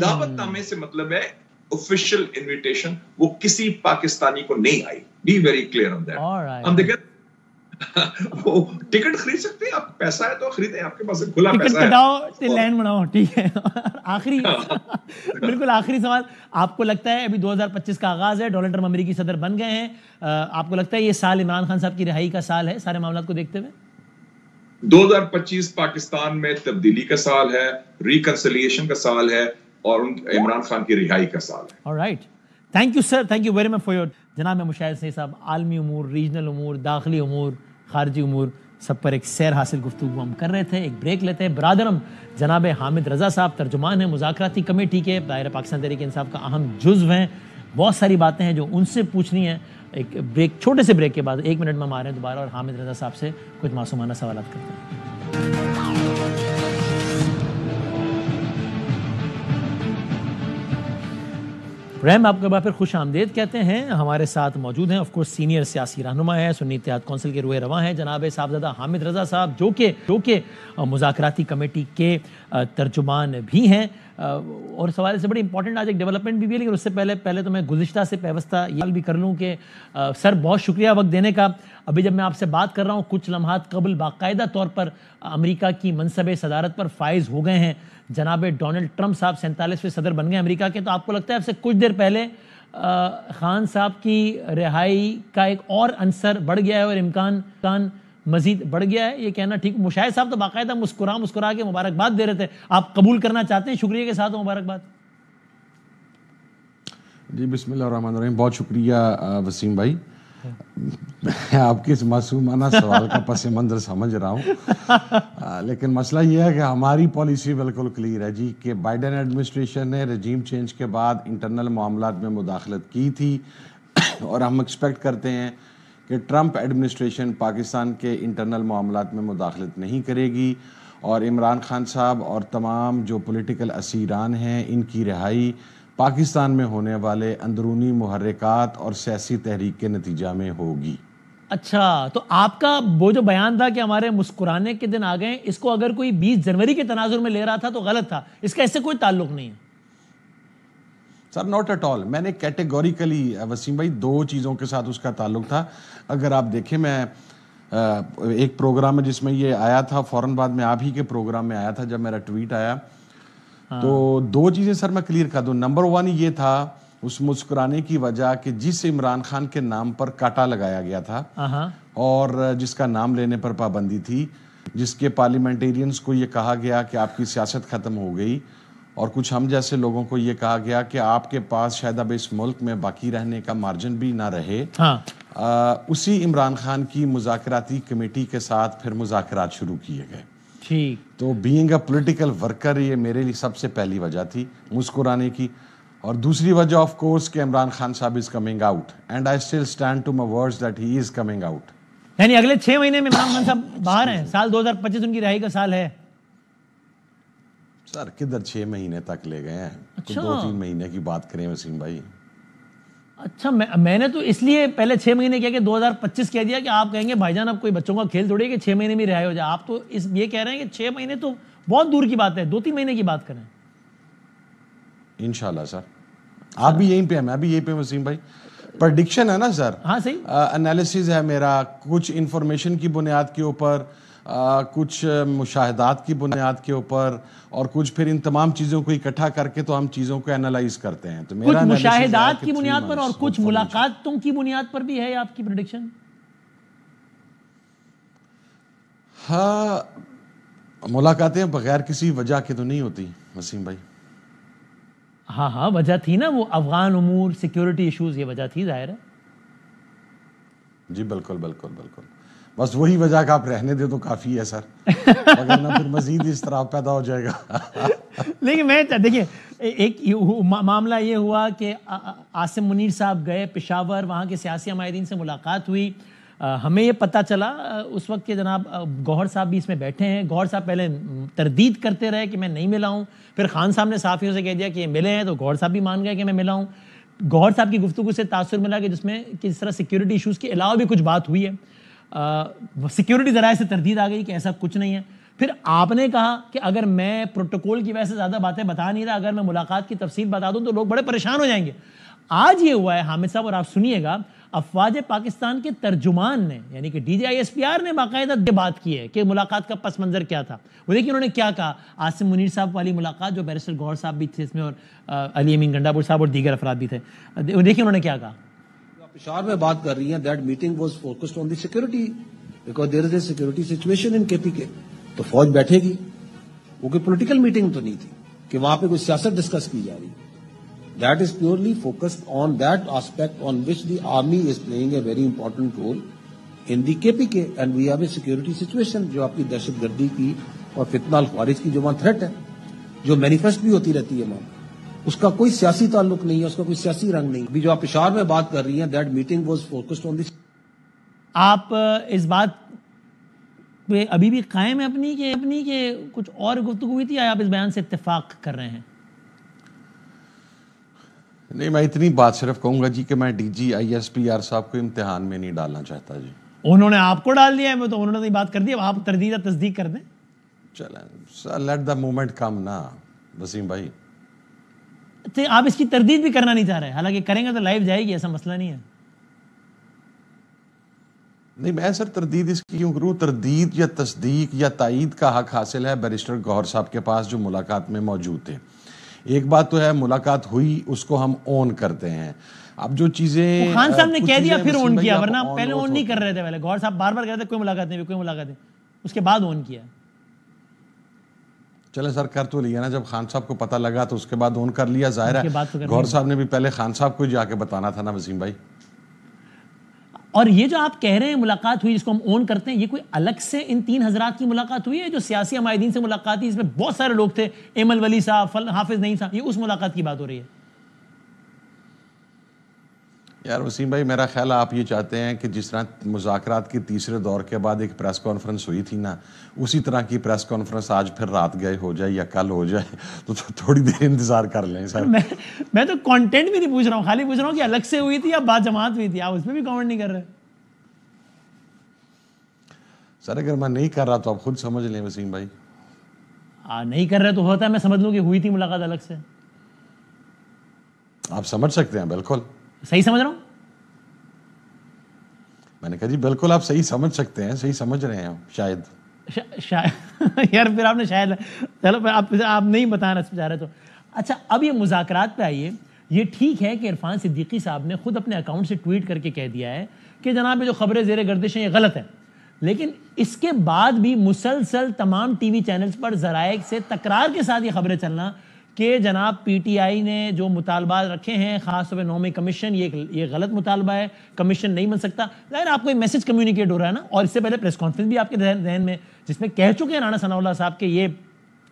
Speaker 3: دعوت نامے سے مطلب ہے official invitation، وہ کسی پاکستانی کو نہیں آئی. Be very clear on that. ہم دیکھیں وہ ٹکٹ خرید سکتے ہیں، آپ پیسہ ہے تو خریدیں، آپ کے پاس کھلا پیسہ ہے،
Speaker 1: ٹکٹ کٹاؤ لائن بناؤ، ٹھیک ہے. آخری بالکل آخری سوال، آپ کو لگتا ہے ابھی 2025 کا آغاز ہے، ڈونلڈ ٹرمپ امریکی صدر بن گئے ہیں، آپ کو لگتا ہے یہ سال عمران خان صاحب کی رہائی کا سال ہے سارے معاملات کو دیکھتے ہوئے؟
Speaker 3: 2025 پاکستان میں تبدیلی کا سال ہے، ریکنسیلیشن کا سال ہے، اور عمران خان کی رہائی کا سال ہے.
Speaker 1: All right, thank you sir, thank you very much for your. جناب مشاہد سعید صاحب، عالمی امور، ریجنل امور، داخلی امور، خارجی امور، سب پر ایک سیر حاصل گفتگو ہم کر رہے تھے. ایک بریک لیتے ہیں. برادرم جناب حامد رضا صاحب ترجمان ہیں مذاکراتی کمیٹی کے، دائرہ پاکستان تحریک انصاف کا اہم جزو ہیں. بہت ساری باتیں ہیں جو ان سے پوچھنی ہیں. ایک بریک، چھوٹے سے بریک کے بعد 1 منٹ میں ہم آ رہے ہیں دوبارہ اور حامد رضا صاحب سے کچھ معصومانہ سوالات کرتے ہیں. رحم آپ کو پھر خوش آمدید کہتے ہیں. ہمارے ساتھ موجود ہیں آف کورس سینئر سیاسی رہنما ہے، سنی اتحاد کونسل کے روح رواں ہیں جناب صاحبزادہ حامد رضا صاحب، جو کہ مذاکراتی کمیٹی کے ترجمان بھی ہیں. اور سوال سے بڑی امپورٹنٹ آج ایک ڈیولپمنٹ بھی ہے، لیکن اس سے پہلے تو میں گزشتہ سے پیوستہ یہ بھی کر لوں کہ سر بہت شکریہ وقت دینے کا. ابھی جب میں آپ سے بات کر رہا ہوں کچھ لمحات قبل باقاعدہ طور پر امریکہ کی منصب صدارت پر فائز ہو گئے ہیں جناب ڈونلڈ ٹرمپ صاحب، 47ویں صدر بن گئے امریکہ کے. تو آپ کو لگتا ہے اب سے کچھ دیر پہلے خان صاحب کی رہائی کا ایک اور عنصر بڑھ گیا ہے اور امکان مزید بڑھ گیا ہے، یہ کہنا ٹھیک؟ مشاہد صاحب تو باقاعدہ مسکرا کے مبارکباد دے رہے تھے، آپ قبول کرنا چاہتے ہیں؟ شکریہ کے ساتھ مبارکباد.
Speaker 4: جی بسم اللہ الرحمن الرحیم. بہت شکریہ وسیم بھائی، میں آپ کے اس معصومانہ سوال کا پس منظر سمجھ رہا ہوں، لیکن مسئلہ یہ ہے کہ ہماری پالیسی بالکل کلیئر ہے جی کہ بائیڈن ایڈمنسٹریشن نے رجیم چینج کے بعد انٹرنل معاملات میں مداخلت کی تھی، اور ہم ایکسپیکٹ کرتے ہیں کہ ٹرمپ ایڈمنسٹریشن پاکستان کے انٹرنل معاملات میں مداخلت نہیں کرے گی، اور عمران خان صاحب اور تمام جو پولیٹیکل اسیران ہیں ان کی رہائی پاکستان میں ہونے والے اندرونی محرکات اور سیاسی تحریک کے نتیجہ میں ہوگی.
Speaker 1: اچھا، تو آپ کا وہ جو بیان تھا کہ ہمارے مسکرانے کے دن آ گئے، اس کو اگر کوئی 20 جنوری کے تناظر میں لے رہا تھا تو غلط تھا، اس کا اس سے کوئی تعلق نہیں ہے.
Speaker 4: سر ناٹ ایٹ آل. میں نے کیٹیگوریکلی وسیم بھائی 2 چیزوں کے ساتھ اس کا تعلق تھا. اگر آپ دیکھیں میں ایک پروگرام میں جس میں یہ آیا تھا فوراً بعد میں آپ ہی کے پروگرام میں آیا تھا جب میرا ٹویٹ آیا, تو 2 چیزیں سر میں کلیئر کر دوں. نمبر 1 یہ تھا اس مسکرانے کی وجہ کہ جس عمران خان کے نام پر کاٹا لگایا گیا تھا اور جس کا نام لینے پر پابندی تھی, جس کے پارلیمنٹیرینز کو یہ کہا گیا کہ آپ کی سیاست ختم ہو گئی, اور کچھ ہم جیسے لوگوں کو یہ کہا گیا کہ آپ کے پاس شاید اب اس ملک میں باقی رہنے کا مارجن بھی نہ رہے. اسی عمران خان کی مذاکراتی کمیٹی کے ساتھ پھر مذاکرات شروع کیے گئے. تو بینگ اے پولیٹیکل ورکر یہ میرے لیے سب سے پہلی وجہ تھی مسکرانے کی. اور دوسری وجہ آف کورس کہ عمران خان صاحب is coming out, and I still stand to my words that he is coming out.
Speaker 1: یعنی اگلے 6 مہینے میں عمران خان صاحب باہر ہیں, سال 2025 ان کی رہائی کا سال ہے.
Speaker 4: سر کدھر 6 مہینے تک لے گئے ہیں, 2-3 مہینے کی بات کریں وسیم بھائی.
Speaker 1: اچھا میں نے تو اس لیے پہلے 6 مہینے کیا کہ 2025 کہہ دیا کہ آپ کہیں گے بھائی جان اب کوئی بچوں کا کھیل تھوڑی ہے کہ 6 مہینے میں رہائی ہو جائے. آپ تو یہ کہہ رہے ہیں کہ 6 مہینے تو بہت دور کی بات ہے, 2-3 مہینے کی بات کریں
Speaker 4: انشاءاللہ. سر آپ بھی یہیں پہ ہیں, میں بھی یہیں پہ وسیم بھائی. پریڈکشن ہے نا سر,
Speaker 1: ہاں صحیح,
Speaker 4: انالیسز ہے میرا, کچھ انفارمیشن کی بنیاد کے اوپر, کچھ مشاہدات کی بنیاد کے اوپر, اور کچھ پھر ان تمام چیزوں کو اکٹھا کر کے تو ہم چیزوں کو انالائز کرتے ہیں. تو
Speaker 1: کچھ مشاہدات کی بنیاد پر اور کچھ ملاقاتوں کی بنیاد پر بھی ہے آپ کی پریڈکشن؟
Speaker 4: ہاں, ملاقاتیں بغیر کسی وجہ کے تو نہیں ہوتی وسیم بھائی.
Speaker 1: ہاں وجہ تھی نا, وہ افغان امور, سیکیورٹی ایشوز, یہ وجہ تھی ظاہر ہے.
Speaker 4: جی بالکل بالکل بالکل, بس وہی وجہ کہ آپ رہنے دے تو کافی ہے سر, وگرنہ پھر مزید اضطراب پیدا ہو جائے گا.
Speaker 1: لیکن میں دیکھیے ایک معاملہ یہ ہوا کہ عاصم منیر صاحب گئے پشاور, وہاں کے سیاسی عمائدین سے ملاقات ہوئی. ہمیں یہ پتہ چلا اس وقت کہ جناب گوہر صاحب بھی اس میں بیٹھے ہیں. گوہر صاحب پہلے تردید کرتے رہے کہ میں نہیں ملا ہوں, پھر خان صاحب نے صحافیوں سے کہہ دیا کہ یہ ملے ہیں, تو گوہر صاحب بھی مان گئے کہ میں ملا ہوں. گوہر صاحب کی گفتگو سے تاثر ملا کہ جس میں کس طرح سیکیورٹی ایشوز کے علاوہ بھی کچھ بات ہوئی ہے. سیکیورٹی ذرائع سے تردید آ گئی کہ ایسا کچھ نہیں ہے. پھر آپ نے کہا کہ اگر میں پروٹوکول کی وجہ سے زیادہ باتیں بتا نہیں رہا, اگر میں ملاقات کی تفصیل بتا دوں تو لوگ بڑے پریشان ہو جائیں گے. آج یہ ہوا ہے حامد صاحب, اور آپ سنیے گا, افواج پاکستان کے ترجمان نے یعنی کہ DGISPR نے باقاعدہ بات کی ہے کہ ملاقات کا پس منظر کیا تھا. وہ دیکھیے انہوں نے کیا کہا. عاصم منیر صاحب والی ملاقات جو بیرسٹر گوہر صاحب بھی تھے اس میں, اور علی امین گنڈاپور صاحب اور دیگر افراد بھی تھے, دیکھیے انہوں نے کیا کہا.
Speaker 5: پشاور میں بات کر رہی ہیں, that meeting was focused on the security because there is a security situation in KPK. تو فوج بیٹھے گی, وہ کوئی پولیٹیکل میٹنگ تو نہیں تھی کہ وہاں پہ کوئی سیاست ڈسکس کی جا رہی. That is purely focused on that aspect on which the army is playing a very important role in the KPK, and we have a security situation جو آپ کی دہشت گردی کی اور فتنہ الخوارج کی جو وہاں تھریٹ ہے, جو مینیفیسٹ بھی ہوتی رہتی ہے وہاں, اس کا کوئی سیاسی تعلق نہیں ہے, اس کا کوئی سیاسی رنگ نہیں. ابھی جو آپ پشاور میں بات کر رہی ہیں, that meeting was focused on the.
Speaker 1: آپ اس بات پہ ابھی بھی قائم ہے اپنی کہ کچھ اور گفتگو ہوئی تھی, آپ اس بیان سے اتفاق کر رہے ہیں؟
Speaker 4: نہیں, میں اتنی بات صرف کہوں گا جی کہ میں DGISPR صاحب کو امتحان میں نہیں ڈالنا چاہتا جی.
Speaker 1: انہوں نے آپ کو ڈال دیا ہے, تو انہوں نے بات کر دی, آپ تردید یا تصدیق کر دیں.
Speaker 4: چلیں لیٹ دا مومنٹ کم نا وسیم بھائی.
Speaker 1: آپ اس کی تردید بھی کرنا نہیں چاہ رہے, حالانکہ کریں گے تو لائیو جائے گی, ایسا مسئلہ نہیں ہے.
Speaker 4: نہیں, میں سر تردید اس کی کیوں کروں. تردید یا تصدیق یا تائید کا حق حاصل ہے بیرسٹر گوہر صاحب کے پاس جو ملاقات میں موجود تھے. ایک بات تو ہے ملاقات ہوئی, اس کو ہم اون کرتے ہیں. اب جو چیزیں
Speaker 1: خان صاحب نے کہہ دیا پھر اون کیا, ورنہ پہلے اون نہیں کر رہے تھے. پہلے گوہر صاحب بار بار کہتے کوئی ملاقات نہیں, کوئی ملاقات نہیں, اس کے بعد اون کیا.
Speaker 4: چلے سر کر تو لیا نا, جب خان صاحب کو پتہ لگا تو اس کے بعد اون کر لیا. ظاہر ہے گوہر صاحب نے بھی پہلے خان صاحب کو جا کے بتانا تھا نا وسیم بھائی.
Speaker 1: اور یہ جو آپ کہہ رہے ہیں ملاقات ہوئی جس کو ہم اون کرتے ہیں, یہ کوئی الگ سے ان 3 حضرات کی ملاقات ہوئی ہے جو سیاسی عمائدین سے ملاقات ہوئی, اس میں بہت سارے لوگ تھے, ایمل ولی صاحب, حافظ نعیم صاحب, یہ اس ملاقات کی بات ہو رہی ہے؟
Speaker 4: یار وسیم بھائی, میرا خیال آپ یہ چاہتے ہیں کہ جس طرح مذاکرات کے تیسرے دور کے بعد ایک پریس کانفرنس ہوئی تھی نا, اسی طرح کی پریس کانفرنس آج پھر رات گئے ہو جائے یا کل ہو جائے, تو تھوڑی دیر انتظار کر لیں سر.
Speaker 1: میں تو کانٹینٹ بھی نہیں پوچھ رہا ہوں, خالی پوچھ رہا ہوں کہ الگ سے ہوئی تھی یا با جماعت ہوئی تھی, آپ اس میں بھی کامنٹ نہیں کر رہے.
Speaker 4: سر اگر میں نہیں کر رہا تو آپ خود سمجھ لیں وسیم بھائی.
Speaker 1: نہیں کر رہے تو ہوتا ہے میں سمجھ لوں کہ ہوئی تھی ملاقات الگ سے.
Speaker 4: آپ سمجھ سکتے ہیں بالکل.
Speaker 1: صحیح سمجھ رہا ہوں؟
Speaker 4: میں نے کہا جی بالکل آپ صحیح سمجھ سکتے ہیں, صحیح سمجھ رہے ہیں شاید.
Speaker 1: یار پھر آپ نے شاید, چلو آپ نہیں بتانا چاہ رہے تو اچھا. اب یہ مذاکرات پہ آئیے. یہ ٹھیک ہے کہ عرفان صدیقی صاحب نے خود اپنے اکاؤنٹ سے ٹویٹ کر کے کہہ دیا ہے کہ جناب یہ جو خبریں زیر گردش ہیں یہ غلط ہے, لیکن اس کے بعد بھی مسلسل تمام ٹی وی چینلز پر ذرائع سے تکرار کے ساتھ یہ خبریں چلنا کہ جناب پی ٹی آئی نے جو مطالبات رکھے ہیں خاص طور پہ نومی کمیشن, یہ غلط مطالبہ ہے, کمیشن نہیں بن سکتا. ظاہر آپ کو ایک میسج کمیونیکیٹ ہو رہا ہے نا, اور اس سے پہلے پریس کانفرنس بھی آپ کے ذہن میں جس میں کہہ چکے ہیں رانا ثناء اللہ صاحب کہ یہ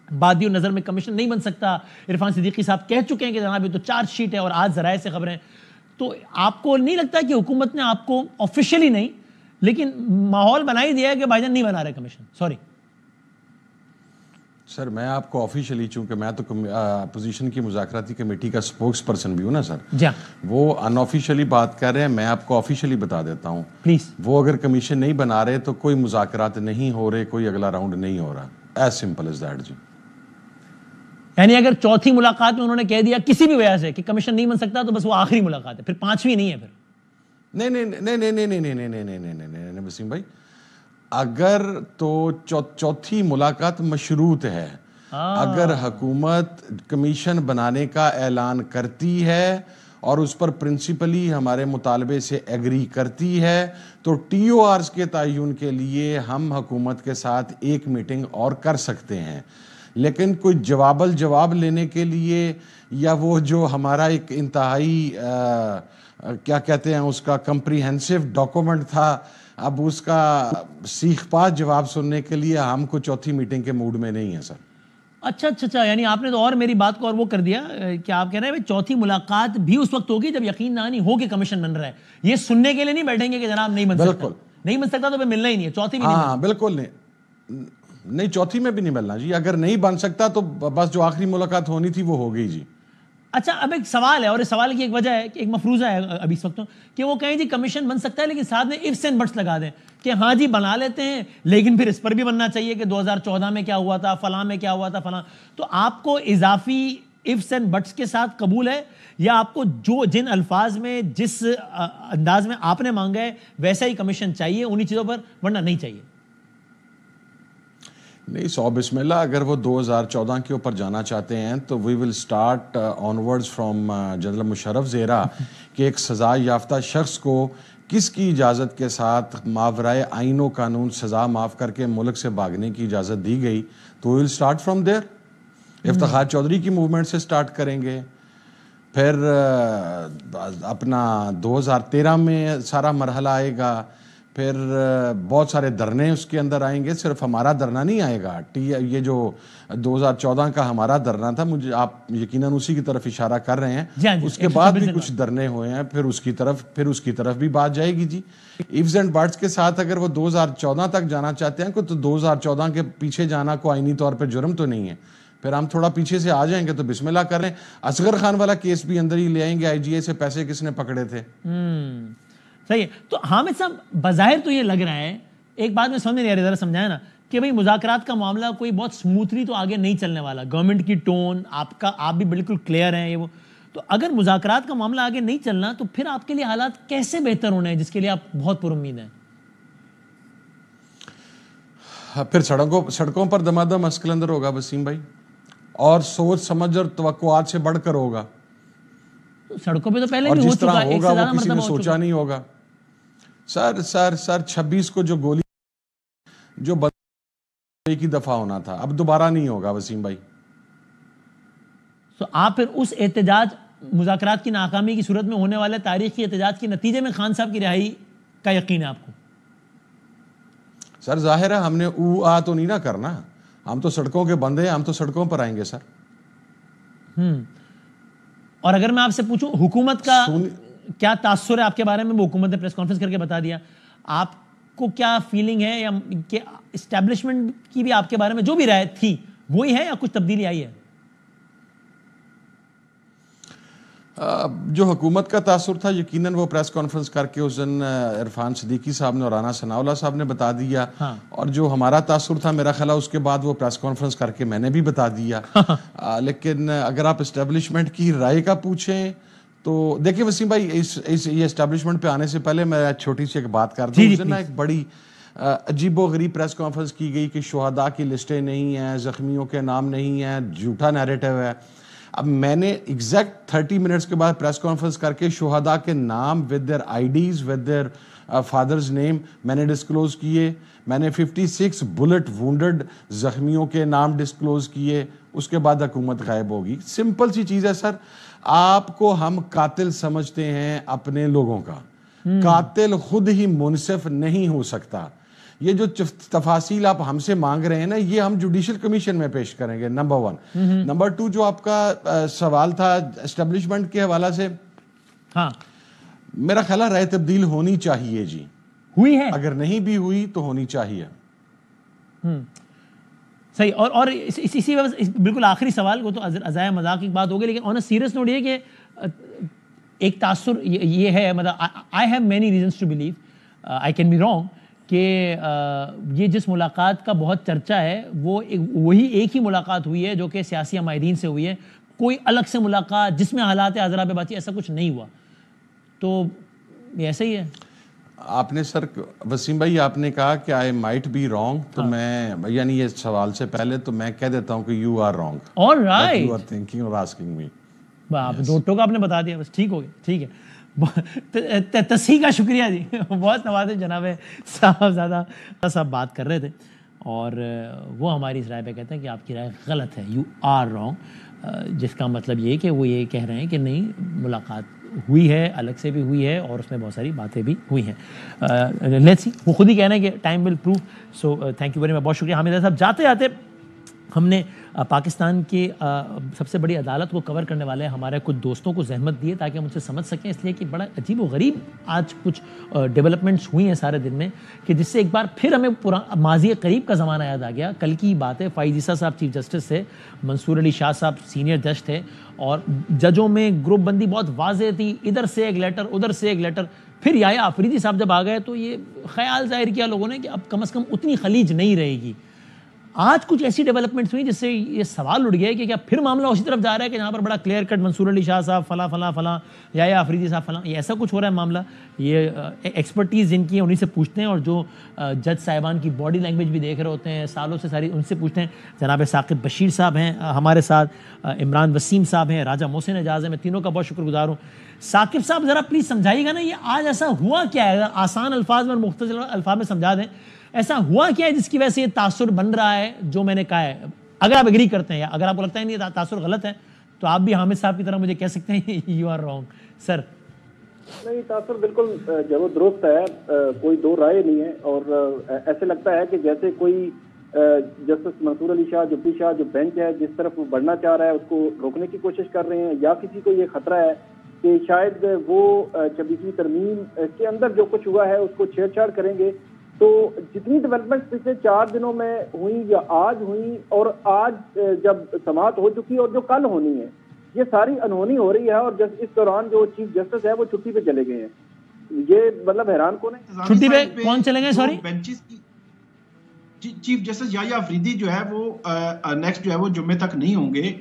Speaker 1: بادی نظر میں کمیشن نہیں بن سکتا. عرفان صدیقی صاحب کہہ چکے ہیں کہ جناب یہ تو چارج شیٹ ہے, اور آج ذرائع سے خبریں. تو آپ کو نہیں لگتا کہ حکومت نے آپ کو آفیشیلی نہیں لیکن ماحول بنا ہی دیا ہے کہ بھائی جان نہیں بنا رہے کمیشن؟ سوری
Speaker 4: سر, میں آپ کو آفیشلی, چونکہ میں تو اپوزیشن کی مذاکراتی کمیٹی کا سپوکس پرسن بھی ہوں نا سر,
Speaker 1: جی
Speaker 4: وہ ان آفیشلی بات کر رہے ہیں. میں آپ کو آفیشلی بتا دیتا ہوں
Speaker 1: پلیز.
Speaker 4: وہ اگر کمیشن نہیں بنا رہے تو کوئی مذاکرات نہیں ہو رہے, کوئی اگلا راؤنڈ نہیں ہو رہا. ایز سمپل ایز دیٹ جی.
Speaker 1: یعنی اگر چوتھی ملاقات میں انہوں نے کہہ دیا کسی بھی وجہ سے کہ کمیشن نہیں بن سکتا تو بس وہ آخری ملاقات ہے, پھر پانچویں نہیں ہے پھر؟
Speaker 4: نہیں نہیں نہیں نہیں نہیں نہیں نہیں نہیں نہیں نہیں وسیم بھائی, اگر تو چوتھی ملاقات مشروط ہے. اگر حکومت کمیشن بنانے کا اعلان کرتی ہے اور اس پر پرنسپلی ہمارے مطالبے سے ایگری کرتی ہے تو ٹی او آرز کے تعین کے لیے ہم حکومت کے ساتھ ایک میٹنگ اور کر سکتے ہیں. لیکن کوئی جواب الجواب لینے کے لیے, یا وہ جو ہمارا ایک انتہائی کیا کہتے ہیں اس کا کمپریہنسو ڈاکومنٹ تھا, اب اس کا سیخ پاس جواب سننے کے لیے ہم کو چوتھی میٹنگ کے موڈ میں نہیں ہیں سر.
Speaker 1: اچھا, یعنی آپ نے تو اور میری بات کو اور وہ کر دیا کہ آپ کہہ رہے ہیں چوتھی ملاقات بھی اس وقت ہوگی جب یقین دہانی ہو کہ کمیشن بن رہا ہے. یہ سننے کے لیے نہیں بیٹھیں گے کہ جناب نہیں بن سکتا. بالکل نہیں بن سکتا تو پھر ملنا ہی نہیں ہے, چوتھی بھی نہیں.
Speaker 4: ہاں بالکل نہیں, چوتھی میں بھی نہیں ملنا جی. اگر نہیں بن سکتا تو بس جو آخری ملاقات ہونی تھی وہ ہو گئی جی.
Speaker 1: اچھا, اب ایک سوال ہے, اور اس سوال کی ایک وجہ ہے کہ ایک مفروضہ ہے ابھی اس وقت کہ وہ کہیں جی کمیشن بن سکتا ہے لیکن ساتھ میں ifs and buts لگا دیں کہ ہاں جی بنا لیتے ہیں لیکن پھر اس پر بھی بننا چاہیے کہ 2014 میں کیا ہوا تھا, فلاں میں کیا ہوا تھا, فلاں. تو آپ کو اضافی ifs and buts کے ساتھ قبول ہے, یا آپ کو جن الفاظ میں جس انداز میں آپ نے مانگا ہے ویسا ہی کمیشن چاہیے انہی چیزوں پر, ورنہ نہیں چاہیے؟
Speaker 4: نہیں, سو بسم اللہ, اگر وہ 2014 کے اوپر جانا چاہتے ہیں تو we will start onwards from General Musharraf زیرا کہ ایک سزا یافتہ شخص کو کس کی اجازت کے ساتھ ماورائے آئین و قانون سزا معاف کر کے ملک سے بھاگنے کی اجازت دی گئی, تو وی ول اسٹارٹ فرام دیر. افتخار چودھری کی موومنٹ سے اسٹارٹ کریں گے, پھر اپنا 2013 میں سارا مرحلہ آئے گا, پھر بہت سارے دھرنے اس کے اندر آئیں گے. صرف ہمارا دھرنا نہیں آئے گا, یہ جو 2014 کا ہمارا دھرنا تھا, مجھے آپ یقیناً اسی کی طرف اشارہ کر رہے ہیں, اس کے بعد بھی کچھ دھرنے ہوئے ہیں, پھر اس کی طرف بھی بات جائے گی جی. ایفز اینڈ بٹس کے ساتھ اگر وہ 2014 تک جانا چاہتے ہیں تو 2014 کے پیچھے جانا کو آئینی طور پہ جرم تو نہیں ہے. پھر ہم تھوڑا پیچھے سے آ جائیں گے تو بسم اللہ کر رہے ہیں. اصغر خان والا کیس بھی اندر ہی لے آئیں گے, آئی جی اے سے پیسے کس نے پکڑے تھے.
Speaker 1: صحیح ہے. تو حامد صاحب بظاہر تو یہ لگ رہا ہے, ایک بات میں سمجھ نہیں آ رہی, ذرا سمجھائیں نا, کہ بھئی مذاکرات کا معاملہ کوئی بہت سموتھلی تو آگے نہیں چلنے والا. گورنمنٹ کی ٹون آپ بھی بالکل کلیئر ہیں یہ وہ. تو اگر مذاکرات کا معاملہ آگے نہیں چلنا تو پھر آپ کے لیے حالات کیسے بہتر ہونے ہیں جس کے لیے آپ بہت پر امید ہیں؟
Speaker 4: پھر سڑکوں پر دمادم اسکلندر ہوگا وسیم بھائی, اور سوچ سمجھ اور توقعات سے بڑھ کر ہوگا.
Speaker 1: سڑکوں پہ تو پہلے بھی ہو چکا ہے, ایک سے زیادہ
Speaker 4: کسی نے سوچا نہیں ہوگا. سر 26 کو جو گولی جو ایک ہی دفعہ ہونا تھا, اب دوبارہ نہیں ہوگا وسیم بھائی.
Speaker 1: تو آپ پھر اس احتجاج مذاکرات کی ناکامی کی صورت میں ہونے والے تاریخی احتجاج کے نتیجے میں خان صاحب کی رہائی کا یقین ہے آپ کو؟
Speaker 4: سر ظاہر ہے ہم نے تو نہیں نہ کرنا, ہم تو سڑکوں کے بندے ہیں, ہم تو سڑکوں پر آئیں گے سر.
Speaker 1: اور اگر میں آپ سے پوچھوں حکومت کا کیا تاثر ہے آپ کے بارے میں, وہ حکومت نے پریس کانفرنس کر کے بتا دیا, آپ کو کیا فیلنگ ہے, یا کہ اسٹیبلشمنٹ کی بھی آپ کے بارے میں جو بھی رائے تھی وہی ہے یا کچھ تبدیلی آئی ہے؟
Speaker 4: جو حکومت کا تاثر تھا یقیناً وہ پریس کانفرنس کر کے اس دن عرفان صدیقی صاحب نے اور رانا ثناء اللہ صاحب نے بتا دیا, اور جو ہمارا تاثر تھا میرا خیال اس کے بعد وہ پریس کانفرنس کر کے میں نے بھی بتا دیا. لیکن اگر آپ اسٹیبلشمنٹ کی رائے کا پوچھیں تو دیکھیں وسیم بھائی یہ اسٹیبلشمنٹ پہ آنے سے پہلے میں چھوٹی سی ایک بات کر دوں. اس دن ایک بڑی عجیب و غریب پریس کانفرنس کی گئی کہ شہداء کی لسٹیں نہیں ہیں, زخمیوں کے نام نہیں ہیں, جھوٹا نیریٹو ہے. اب میں نے ایگزیکٹ 30 منٹس کے بعد پریس کانفرنس کر کے شہداء کے نام with there I days with their fathers نیم میں نے ڈسکلوز کیے. میں نے 56 بلٹ وونڈڈ زخمیوں کے نام ڈسکلوز کیے. اس کے بعد حکومت غائب ہوگی. سمپل سی چیز ہے سر, آپ کو ہم قاتل سمجھتے ہیں اپنے لوگوں کا, قاتل خود ہی منصف نہیں ہو سکتا. یہ جو تفاصیل آپ ہم سے مانگ رہے ہیں نا, یہ ہم جوڈیشل کمیشن میں پیش کریں گے, نمبر 1. نمبر 2 جو آپ کا سوال تھا اسٹیبلشمنٹ کے حوالے سے,
Speaker 1: ہاں
Speaker 4: میرا خیال ہے رائے تبدیل ہونی چاہیے جی.
Speaker 1: ہوئی ہے,
Speaker 4: اگر نہیں بھی ہوئی تو ہونی چاہیے.
Speaker 1: صحیح. اور اسی بالکل آخری سوال, وہ تو ازائے مذاق کی بات ہوگی, لیکن آن اے سیریس نوٹ یہ کہ ایک تاثر یہ ہے, مطلب I have many reasons to believe, I can be wrong, کہ یہ جس ملاقات کا بہت چرچا ہے وہ وہی ایک ہی ملاقات ہوئی ہے جو کہ سیاسی عمائدین سے ہوئی ہے. کوئی الگ سے ملاقات جس میں حالات حاضرہ پہ بات, ایسا کچھ نہیں ہوا. تو یہ ایسا ہی ہے.
Speaker 4: آپ نے سر وسیم بھائی آپ نے کہا کہ آئی مائٹ بی رانگ, تو میں یعنی یہ سوال سے پہلے تو میں کہہ دیتا ہوں کہ you are wrong.
Speaker 1: Alright,
Speaker 4: you are thinking اور آسکنگ می.
Speaker 1: آپ دوٹوں کا آپ نے بتا دیا, بس ٹھیک ہو گیا. ٹھیک ہے, تصحیح کا شکریہ جی, بہت نوازے جناب صاحب زیادہ صاحب بات کر رہے تھے, اور وہ ہماری اس رائے پہ کہتے ہیں کہ آپ کی رائے غلط ہے, یو آر رانگ, جس کا مطلب یہ کہ وہ یہ کہہ رہے ہیں کہ نہیں, ملاقات ہوئی ہے, الگ سے بھی ہوئی ہے, اور اس میں بہت ساری باتیں بھی ہوئی ہیں. لیٹس سی, وہ خود ہی کہہ رہے ہیں کہ time will prove. So thank you very much, بہت شکریہ حامد صاحب. جاتے جاتے ہم نے پاکستان کی سب سے بڑی عدالت کو کور کرنے والے ہمارے کچھ دوستوں کو زحمت دی ہے تاکہ ہم ان سے سمجھ سکیں, اس لیے کہ بڑا عجیب و غریب آج کچھ ڈیولپمنٹس ہوئی ہیں سارے دن میں, کہ جس سے ایک بار پھر ہمیں ماضی قریب کا زمانہ یاد آ گیا. کل کی بات ہے, فائز عیسیٰ صاحب چیف جسٹس تھے, منصور علی شاہ صاحب سینئر جج تھے, اور ججوں میں گروپ بندی بہت واضح تھی, ادھر سے ایک لیٹر ادھر سے ایک لیٹر. پھر یحییٰ آفریدی صاحب جب آ گئے تو یہ خیال ظاہر کیا لوگوں نے کہ اب کم از کم اتنی خلیج نہیں رہے گی. آج کچھ ایسی ڈیولپمنٹس ہوئی جس سے یہ سوال اٹھ گیا کہ کیا پھر معاملہ اسی طرف جا رہا ہے کہ جہاں پر بڑا کلیئر کٹ منصور علی شاہ صاحب فلاں فلاں فلاں, یحییٰ آفریدی صاحب فلاں, یہ ایسا کچھ ہو رہا ہے معاملہ. یہ ایکسپرٹیز جن کی ہیں انہیں سے پوچھتے ہیں, اور جو جج صاحبان کی باڈی لینگویج بھی دیکھ رہے ہوتے ہیں سالوں سے ساری, ان سے پوچھتے ہیں. جناب ثاقب بشیر صاحب ہیں ہمارے ساتھ, عمران وسیم صاحب ہیں, راجہ محسن اعجاز ہیں, میں تینوں کا بہت شکر گزار ہوں. ثاقب صاحب ذرا پلیز سمجھائیے گا نا, یہ آج ایسا ہوا کیا ہے, آسان الفاظ میں اور مختصر الفاظ میں سمجھا دیں, ایسا ہوا کیا ہے جس کی وجہ سے یہ تاثر بن رہا ہے جو میں نے کہا ہے. اگر آپ ایگری کرتے ہیں, یا اگر آپ کو لگتا ہے نہیں یہ تاثر غلط ہے, تو آپ بھی حامد صاحب کی طرح مجھے کہہ سکتے ہیں یو آر رانگ. سر
Speaker 6: نہیں, تاثر بالکل جو وہ درست ہے, کوئی دو رائے نہیں ہے. اور ایسے لگتا ہے کہ جیسے کوئی جسٹس منصور علی شاہ جفری شاہ جو بینچ ہے جس طرف وہ بڑھنا چاہ رہا ہے اس کو روکنے کی کوشش کر رہے ہیں, یا کسی کو یہ خطرہ ہے کہ شاید وہ 26ویں ترمیم کے اندر جو کچھ ہوا ہے اس کو چھیڑ چھاڑ کریں گے. تو جتنی ڈیولپمنٹ پچھلے 4 دنوں میں ہوئی یا آج ہوئی, اور آج جب سماعت ہو چکی اور جو کل ہونی ہے, یہ ساری انہونی ہو رہی ہے. اور اس دوران جو چیف جسٹس ہے وہ چھٹی پہ چلے گئے ہیں. یہ مطلب حیران کون ہے,
Speaker 1: چھٹی پہ کون چلے گئے؟ سوری,
Speaker 7: چیف جسٹس یحییٰ آفریدی جو ہے وہ نیکسٹ جو ہے وہ جمعے تک نہیں ہوں گے.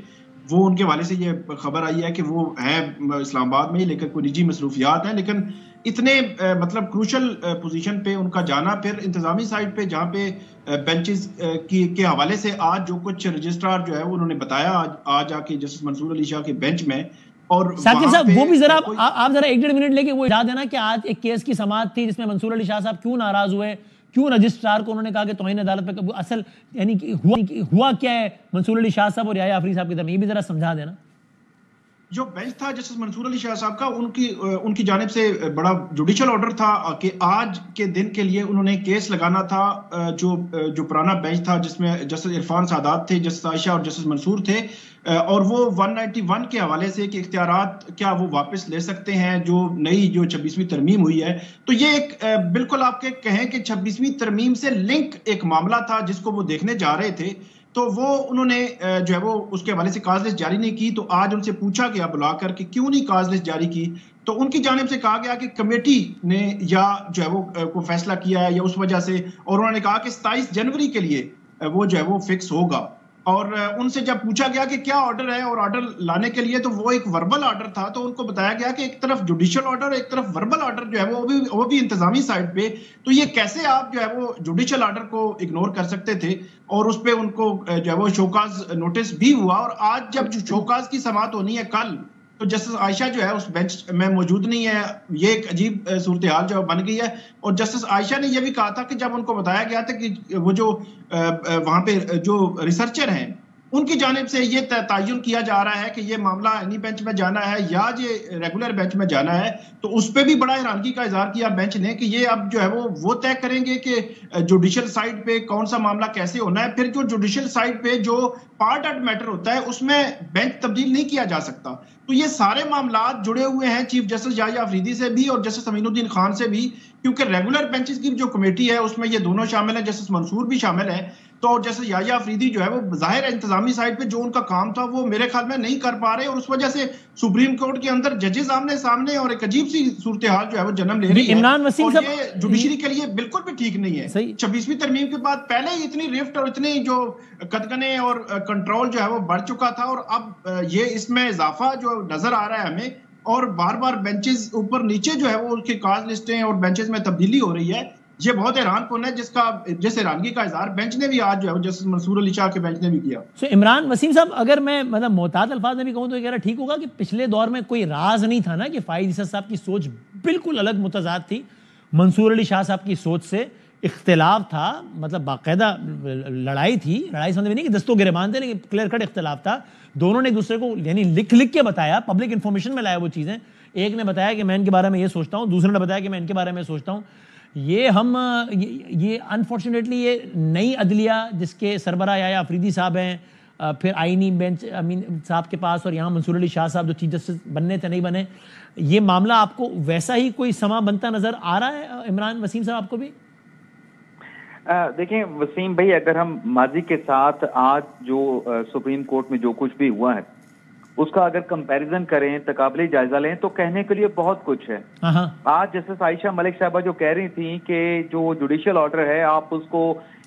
Speaker 7: وہ ان کے حوالے سے یہ خبر آئی ہے کہ وہ ہیں اسلام آباد میں, لیکن کوئی نجی مصروفیات ہیں. لیکن اتنے مطلب کروشل پوزیشن پہ ان کا جانا, پھر انتظامی سائٹ پہ جہاں پہ بینچز کے حوالے سے آج جو کچھ رجسٹرار جو ہے انہوں نے بتایا آج آ کے جسٹس منصور علی شاہ کے بینچ میں. اور
Speaker 1: ثاقب صاحب وہ بھی ذرا آپ ذرا 1.5 منٹ لے کے وہ اجازت دینا کہ آج ایک کیس کی سماعت تھی جس میں منصور علی شاہ صاحب کیوں ناراض ہوئے, کیوں رجسٹرار کو انہوں نے کہا کہ توہین عدالت پہ اصل یعنی ہوا کیا ہے منصور علی شاہ صاحب اور یحییٰ آفریدی صاحب کی طرف, یہ بھی ذرا سمجھا دینا.
Speaker 7: جو بینچ تھا جسٹس منصور علی شاہ صاحب کا, ان کی جانب سے بڑا جوڈیشل آرڈر تھا کہ آج کے دن کے لیے انہوں نے کیس لگانا تھا. جو پرانا بینچ تھا جس میں جسٹس عرفان سادات تھے, جسٹس عائشہ اور جسٹس منصور تھے, اور وہ 191 کے حوالے سے کہ اختیارات کیا وہ واپس لے سکتے ہیں جو نئی جو 26ویں ترمیم ہوئی ہے. تو یہ ایک بالکل آپ کے کہیں کہ 26ویں ترمیم سے لنک ایک معاملہ تھا جس کو وہ دیکھنے جا رہے تھے. تو وہ انہوں نے جو ہے وہ اس کے حوالے سے کاز لسٹ جاری نہیں کی. تو آج ان سے پوچھا گیا بلا کر کہ کیوں نہیں کاز لسٹ جاری کی, تو ان کی جانب سے کہا گیا کہ کمیٹی نے یا جو ہے وہ کوئی فیصلہ کیا ہے یا اس وجہ سے, اور انہوں نے کہا کہ 27 جنوری کے لیے وہ جو ہے وہ فکس ہوگا. اور ان سے جب پوچھا گیا کہ کیا آرڈر ہے اور آرڈر لانے کے لیے، تو وہ ایک وربل آرڈر تھا، تو ان کو بتایا گیا کہ ایک طرف جوڈیشل آرڈر ایک طرف وربل آرڈر جو ہے وہ بھی انتظامی سائٹ پہ، تو یہ کیسے آپ جو ہے وہ جوڈیشل آرڈر کو اگنور کر سکتے تھے؟ اور اس پہ ان کو جو ہے وہ شوکاز نوٹس بھی ہوا، اور آج جب جو شوکاز کی سماعت ہونی ہے کل، تو جسٹس عائشہ جو ہے اس بینچ میں موجود نہیں ہے. یہ ایک عجیب صورتحال جو بن گئی ہے. اور جسٹس عائشہ نے یہ بھی کہا تھا کہ جب ان کو بتایا گیا تھا کہ وہ جو وہاں پہ جو ریسرچر ہیں ان کی جانب سے یہ تعین کیا جا رہا ہے کہ یہ معاملہ اینی بینچ میں جانا ہے یا یہ ریگولر بینچ میں جانا ہے، تو اس پہ بھی بڑا حیرانگی کا اظہار کیا بینچ نے کہ یہ اب جو ہے وہ طے کریں گے کہ جوڈیشل سائٹ پہ کون سا معاملہ کیسے ہونا ہے. پھر جو جوڈیشل سائٹ پہ جو پارٹ ایڈ میٹر ہوتا ہے اس میں بینچ تبدیل نہیں کیا جا سکتا. تو یہ سارے معاملات جڑے ہوئے ہیں چیف جسٹس یحییٰ آفریدی سے بھی اور جسٹس امین الدین خان سے بھی، کیونکہ ریگولر بینچز کی جو کمیٹی ہے اس میں یہ دونوں شامل ہیں، جسٹس منصور بھی شامل ہیں. تو جیسے یحییٰ آفریدی جو ہے وہ ظاہر انتظامی سائٹ پہ جو ان کا کام تھا وہ میرے خیال میں نہیں کر پا رہے، اور اس وجہ سے سپریم کورٹ کے اندر ججز آمنے سامنے اور ایک عجیب سی صورتحال جو ہے وہ جنم لے رہی ہے.
Speaker 1: عمران وسیم
Speaker 7: اور یہ جوڈیشری کے لیے بالکل بھی ٹھیک نہیں ہے. 26ویں ترمیم کے بعد پہلے ہی اتنی رفٹ اور اتنی جو قدغنے اور کنٹرول جو ہے وہ بڑھ چکا تھا، اور اب یہ اس میں اضافہ جو نظر آ رہا ہے ہمیں، اور بار بار بینچز اوپر نیچے جو ہے وہ ان کی کاز لسٹیں اور بینچز میں تبدیلی ہو رہی ہے. یہ بہت حیران کن ہے، جس حیرانگی کا اظہار بینچ نے بھی آج جو ہے جسٹس منصور علی شاہ کے بینچ نے بھی کیا.
Speaker 1: عمران وسیم صاحب، اگر میں محتاط الفاظ میں بھی کہوں تو یہ کہہ رہا ٹھیک ہوگا کہ پچھلے دور میں کوئی راز نہیں تھا نا کہ فائز عیسیٰ صاحب کی سوچ بالکل الگ متضاد تھی، منصور علی شاہ صاحب کی سوچ سے اختلاف تھا، باقاعدہ لڑائی تھی، لڑائی سمجھ میں نہیں کہ دستوں گریبان تھے، لیکن کلیئر کٹ اختلاف تھا. دونوں نے ایک دوسرے کو یعنی لکھ کے بتایا، پبلک انفارمیشن میں لایا وہ چیزیں. ایک نے بتایا کہ میں ان کے بارے میں یہ سوچتا ہوں، دوسرے نے بتایا کہ میں ان کے بارے میں سوچتا ہوں. یہ انفارچونیٹلی یہ نئی عدلیہ جس کے سربراہ یحییٰ آفریدی صاحب ہیں، پھر آئینی بینچ امین صاحب کے پاس، اور یہاں منصور علی شاہ صاحب جو چیف جسٹس بننے تھے نہیں بنے، یہ معاملہ آپ کو ویسا ہی کوئی سما بنتا نظر آ رہا ہے عمران وسیم صاحب آپ کو بھی؟
Speaker 8: دیکھیں وسیم بھائی، اگر ہم ماضی کے ساتھ آج جو سپریم کورٹ میں جو کچھ بھی ہوا ہے اس کا اگر کمپیریزن کریں، تقابلی جائزہ لیں، تو کہنے کے لیے بہت کچھ ہے. آج جسٹس عائشہ ملک صاحبہ جو کہہ رہی تھیں کہ جو جوڈیشل آرڈر ہے آپ اس کو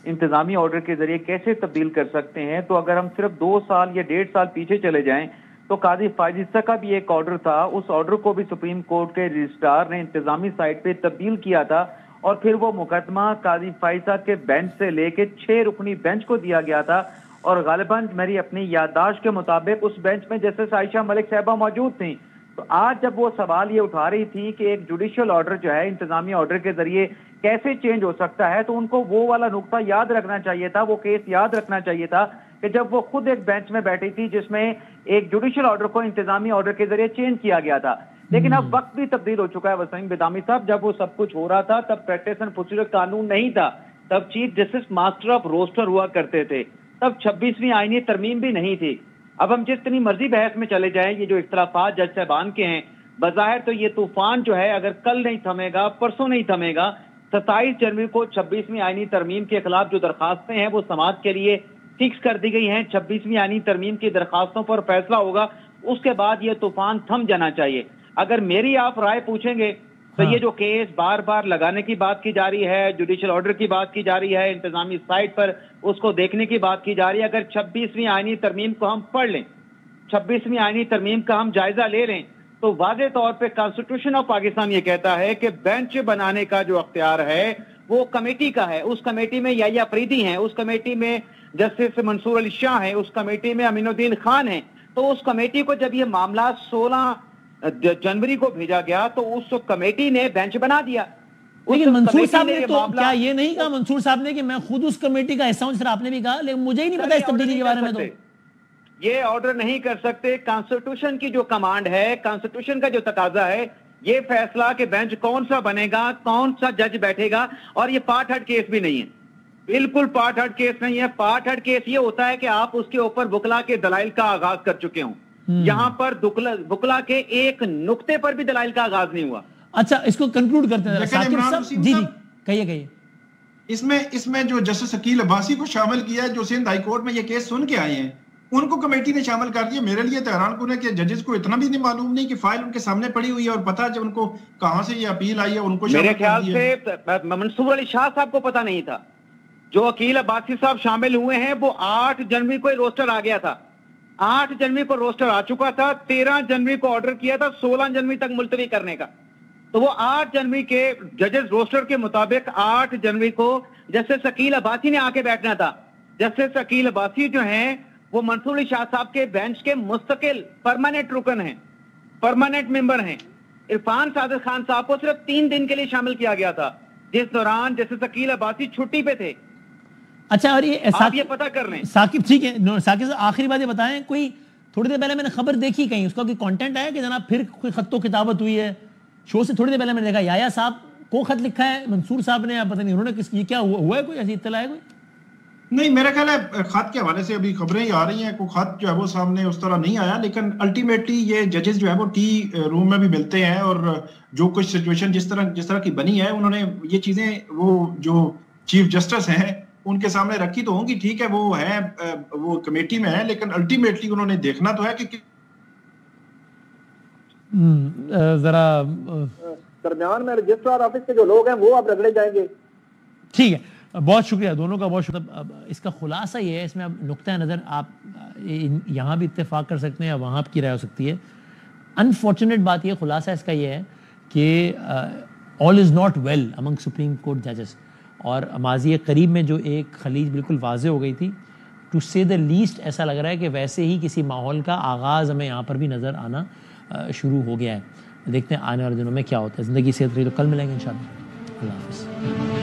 Speaker 8: انتظامی آرڈر کے ذریعے کیسے تبدیل کر سکتے ہیں، تو اگر ہم صرف 2 سال یا 1.5 سال پیچھے چلے جائیں تو قاضی فائز عیسیٰ کا بھی ایک آرڈر تھا، اس آرڈر کو بھی سپریم کورٹ کے رجسٹرار نے انتظامی سائٹ پہ تبدیل کیا تھا، اور پھر وہ مقدمہ قاضی فائز عیسیٰ کے بینچ سے لے کے 6 رکنی بینچ کو دیا گیا تھا. اور غالباً میری اپنی یادداشت کے مطابق اس بینچ میں جسٹس عائشہ ملک صاحبہ موجود تھیں. تو آج جب وہ سوال یہ اٹھا رہی تھی کہ ایک جوڈیشل آرڈر جو ہے انتظامی آرڈر کے ذریعے کیسے چینج ہو سکتا ہے، تو ان کو وہ والا نقطہ یاد رکھنا چاہیے تھا، وہ کیس یاد رکھنا چاہیے تھا کہ جب وہ خود ایک بینچ میں بیٹھی تھی جس میں ایک جوڈیشل آرڈر کو انتظامی آرڈر کے ذریعے چینج کیا گیا تھا. لیکن اب وقت بھی تبدیل ہو چکا ہے وسیم بدامی صاحب. جب وہ سب کچھ ہو رہا تھا تب پریکٹس اینڈ پروسیجر قانون نہیں تھا، تب chief justice master of roster ہوا کرتے تھے، تب 26ویں آئینی ترمیم بھی نہیں تھی. اب ہم جتنی مرضی بحث میں چلے جائیں، یہ جو اختلافات جج صاحبان کے ہیں، بظاہر تو یہ طوفان جو ہے اگر کل نہیں تھمے گا، پرسوں نہیں تھمے گا، 27 جنوری کو 26ویں آئینی ترمیم کے خلاف جو درخواستیں ہیں وہ سماعت کے لیے فکس کر دی گئی ہیں. 26ویں آئینی ترمیم کی درخواستوں پر فیصلہ ہوگا، اس کے بعد یہ طوفان تھم جانا چاہیے. اگر میری آپ رائے پوچھیں گے تو یہ جو کیس بار بار لگانے کی بات کی جا رہی ہے، جوڈیشل آرڈر کی بات کی جا رہی ہے، انتظامی سائٹ پر اس کو دیکھنے کی بات کی جا رہی ہے، اگر 26ویں آئینی ترمیم کو ہم پڑھ لیں، 26ویں آئینی ترمیم کا ہم جائزہ لے لیں، تو واضح طور پہ کانسٹیٹیوشن آف پاکستان یہ کہتا ہے کہ بینچ بنانے کا جو اختیار ہے وہ کمیٹی کا ہے. اس کمیٹی میں یحییٰ آفریدی ہیں، اس کمیٹی میں جسٹس منصور علی شاہ ہیں، اس کمیٹی میں امین الدین خان ہیں. تو اس کمیٹی کو جب یہ معاملہ 16 جنوری کو بھیجا گیا تو اس کمیٹی نے بینچ بنا دیا.
Speaker 1: لیکن منصور صاحب نے تو کیا یہ نہیں کہا منصور صاحب نے کہ میں خود اس کمیٹی کا حصہ ہوں، جس طرح آپ نے بھی کہا، لیکن مجھے ہی نہیں پتا اس تبدیلی کے بارے میں. تو
Speaker 8: یہ آرڈر نہیں کر سکتے. کانسٹیٹیوشن کی جو کمانڈ ہے، کانسٹیٹیوشن کا جو تقاضا ہے، یہ فیصلہ کہ بینچ کون سا بنے گا، کون سا جج بیٹھے گا، اور یہ پارٹ ہٹ کیس بھی نہیں ہے، بالکل پارٹ ہٹ کیس نہیں ہے. پارٹ ہٹ کیس یہ ہوتا ہے کہ آپ اس کے اوپر وکلا کے دلائل کا آغاز کر چکے ہوں. یہاں پر وکلا کے ایک نقطے پر بھی دلائل کا آغاز نہیں ہوا.
Speaker 1: اچھا، اس کو کنکلوڈ کرتے ہیں. جی کہیے.
Speaker 7: اس میں جو جسٹس عقیل عباسی کو شامل کیا ہے، جو سندھ ہائی کورٹ میں یہ کیس سن کے آئے ہیں، ان کو کمیٹی نے شامل کر دیا. میرے لیے تو حیران کن ہے کہ ججز کو اتنا بھی نہیں معلوم نہیں کہ فائل ان کے سامنے پڑی ہوئی ہے اور پتہ جب ان کو کہاں سے یہ اپیل آئی ہے ان کو
Speaker 8: میرے خیال سے منصور علی شاہ صاحب کو پتہ نہیں تھا.
Speaker 9: جو عقیل عباسی صاحب شامل ہوئے ہیں وہ 8 جنوری کو روسٹر آ گیا تھا, 8 جنوری کو روسٹر آ چکا تھا, 13 جنوری کو آرڈر کیا تھا 16 جنوری تک ملتوی کرنے کا. تو وہ 8 جنوری کے ججز روسٹر کے مطابق 8 جنوری کو جسٹس عقیل عباسی نے آ کے بیٹھنا تھا. جسٹس عقیل عباسی جو ہیں وہ منصور علی شاہ صاحب کے بینچ کے مستقل پرماننٹ رکن ہیں, پرماننٹ ممبر ہیں. عرفان صادق خان صاحب کو صرف 3 دن کے لیے شامل کیا گیا تھا, جس دوران جسٹس عقیل عباسی چھٹی پہ تھے.
Speaker 1: اچھا, اور
Speaker 9: آپ یہ پتہ کر لیں.
Speaker 1: ثاقب ٹھیک ہے, ثاقب صاحب آخری بات یہ بتائیں, کوئی تھوڑی دیر پہلے میں نے خبر دیکھی کہیں, اس کا کوئی کانٹینٹ آیا کہ جناب پھر کوئی خط و کتابت ہوئی ہے؟ شو سے تھوڑی دیر پہلے میں نے دیکھا یایا صاحب کو خط لکھا ہے منصور صاحب نے, پتہ نہیں انہوں نے یہ کیا ہوا ہے, کوئی ایسی اطلاع ہے کوئی؟
Speaker 7: نہیں, میرا خیال ہے خط کے حوالے سے ابھی خبریں ہی آ رہی ہیں, کوئی خط جو ہے وہ سامنے اس طرح نہیں آیا, لیکن الٹیمیٹلی یہ ججز جو ہے وہ ٹی روم میں بھی ملتے ہیں اور جو کچھ سچویشن جس طرح کی بنی ہے انہوں نے یہ چیزیں وہ جو چیف جسٹس ہیں ان کے سامنے رکھی تو ہوں گی, ٹھیک ہے وہ ہے وہ کمیٹی میں ہے, لیکن الٹیمیٹلی انہوں نے دیکھنا تو ہے کہ
Speaker 1: ذرا
Speaker 6: درمیان میں رجسٹرار آفس کے جو لوگ ہیں وہ اب رگڑے جائیں گے.
Speaker 1: ٹھیک ہے, بہت شکریہ دونوں کا, بہت شکریہ. اس کا خلاصہ یہ ہے, اس میں اب نقطہ نظر آپ یہاں بھی اتفاق کر سکتے ہیں یا وہاں کی رائے ہو سکتی ہے. انفارچونیٹ بات یہ, خلاصہ اس کا یہ ہے کہ all is not well among Supreme Court ججز, اور ماضی قریب میں جو ایک خلیج بالکل واضح ہو گئی تھی, ٹو سے دا لیسٹ ایسا لگ رہا ہے کہ ویسے ہی کسی ماحول کا آغاز ہمیں یہاں پر بھی نظر آنا شروع ہو گیا ہے. دیکھتے ہیں آنے والے دنوں میں کیا ہوتا ہے. زندگی صحت رہی تو کل ملیں گے انشاءاللہ. اللہ حافظ.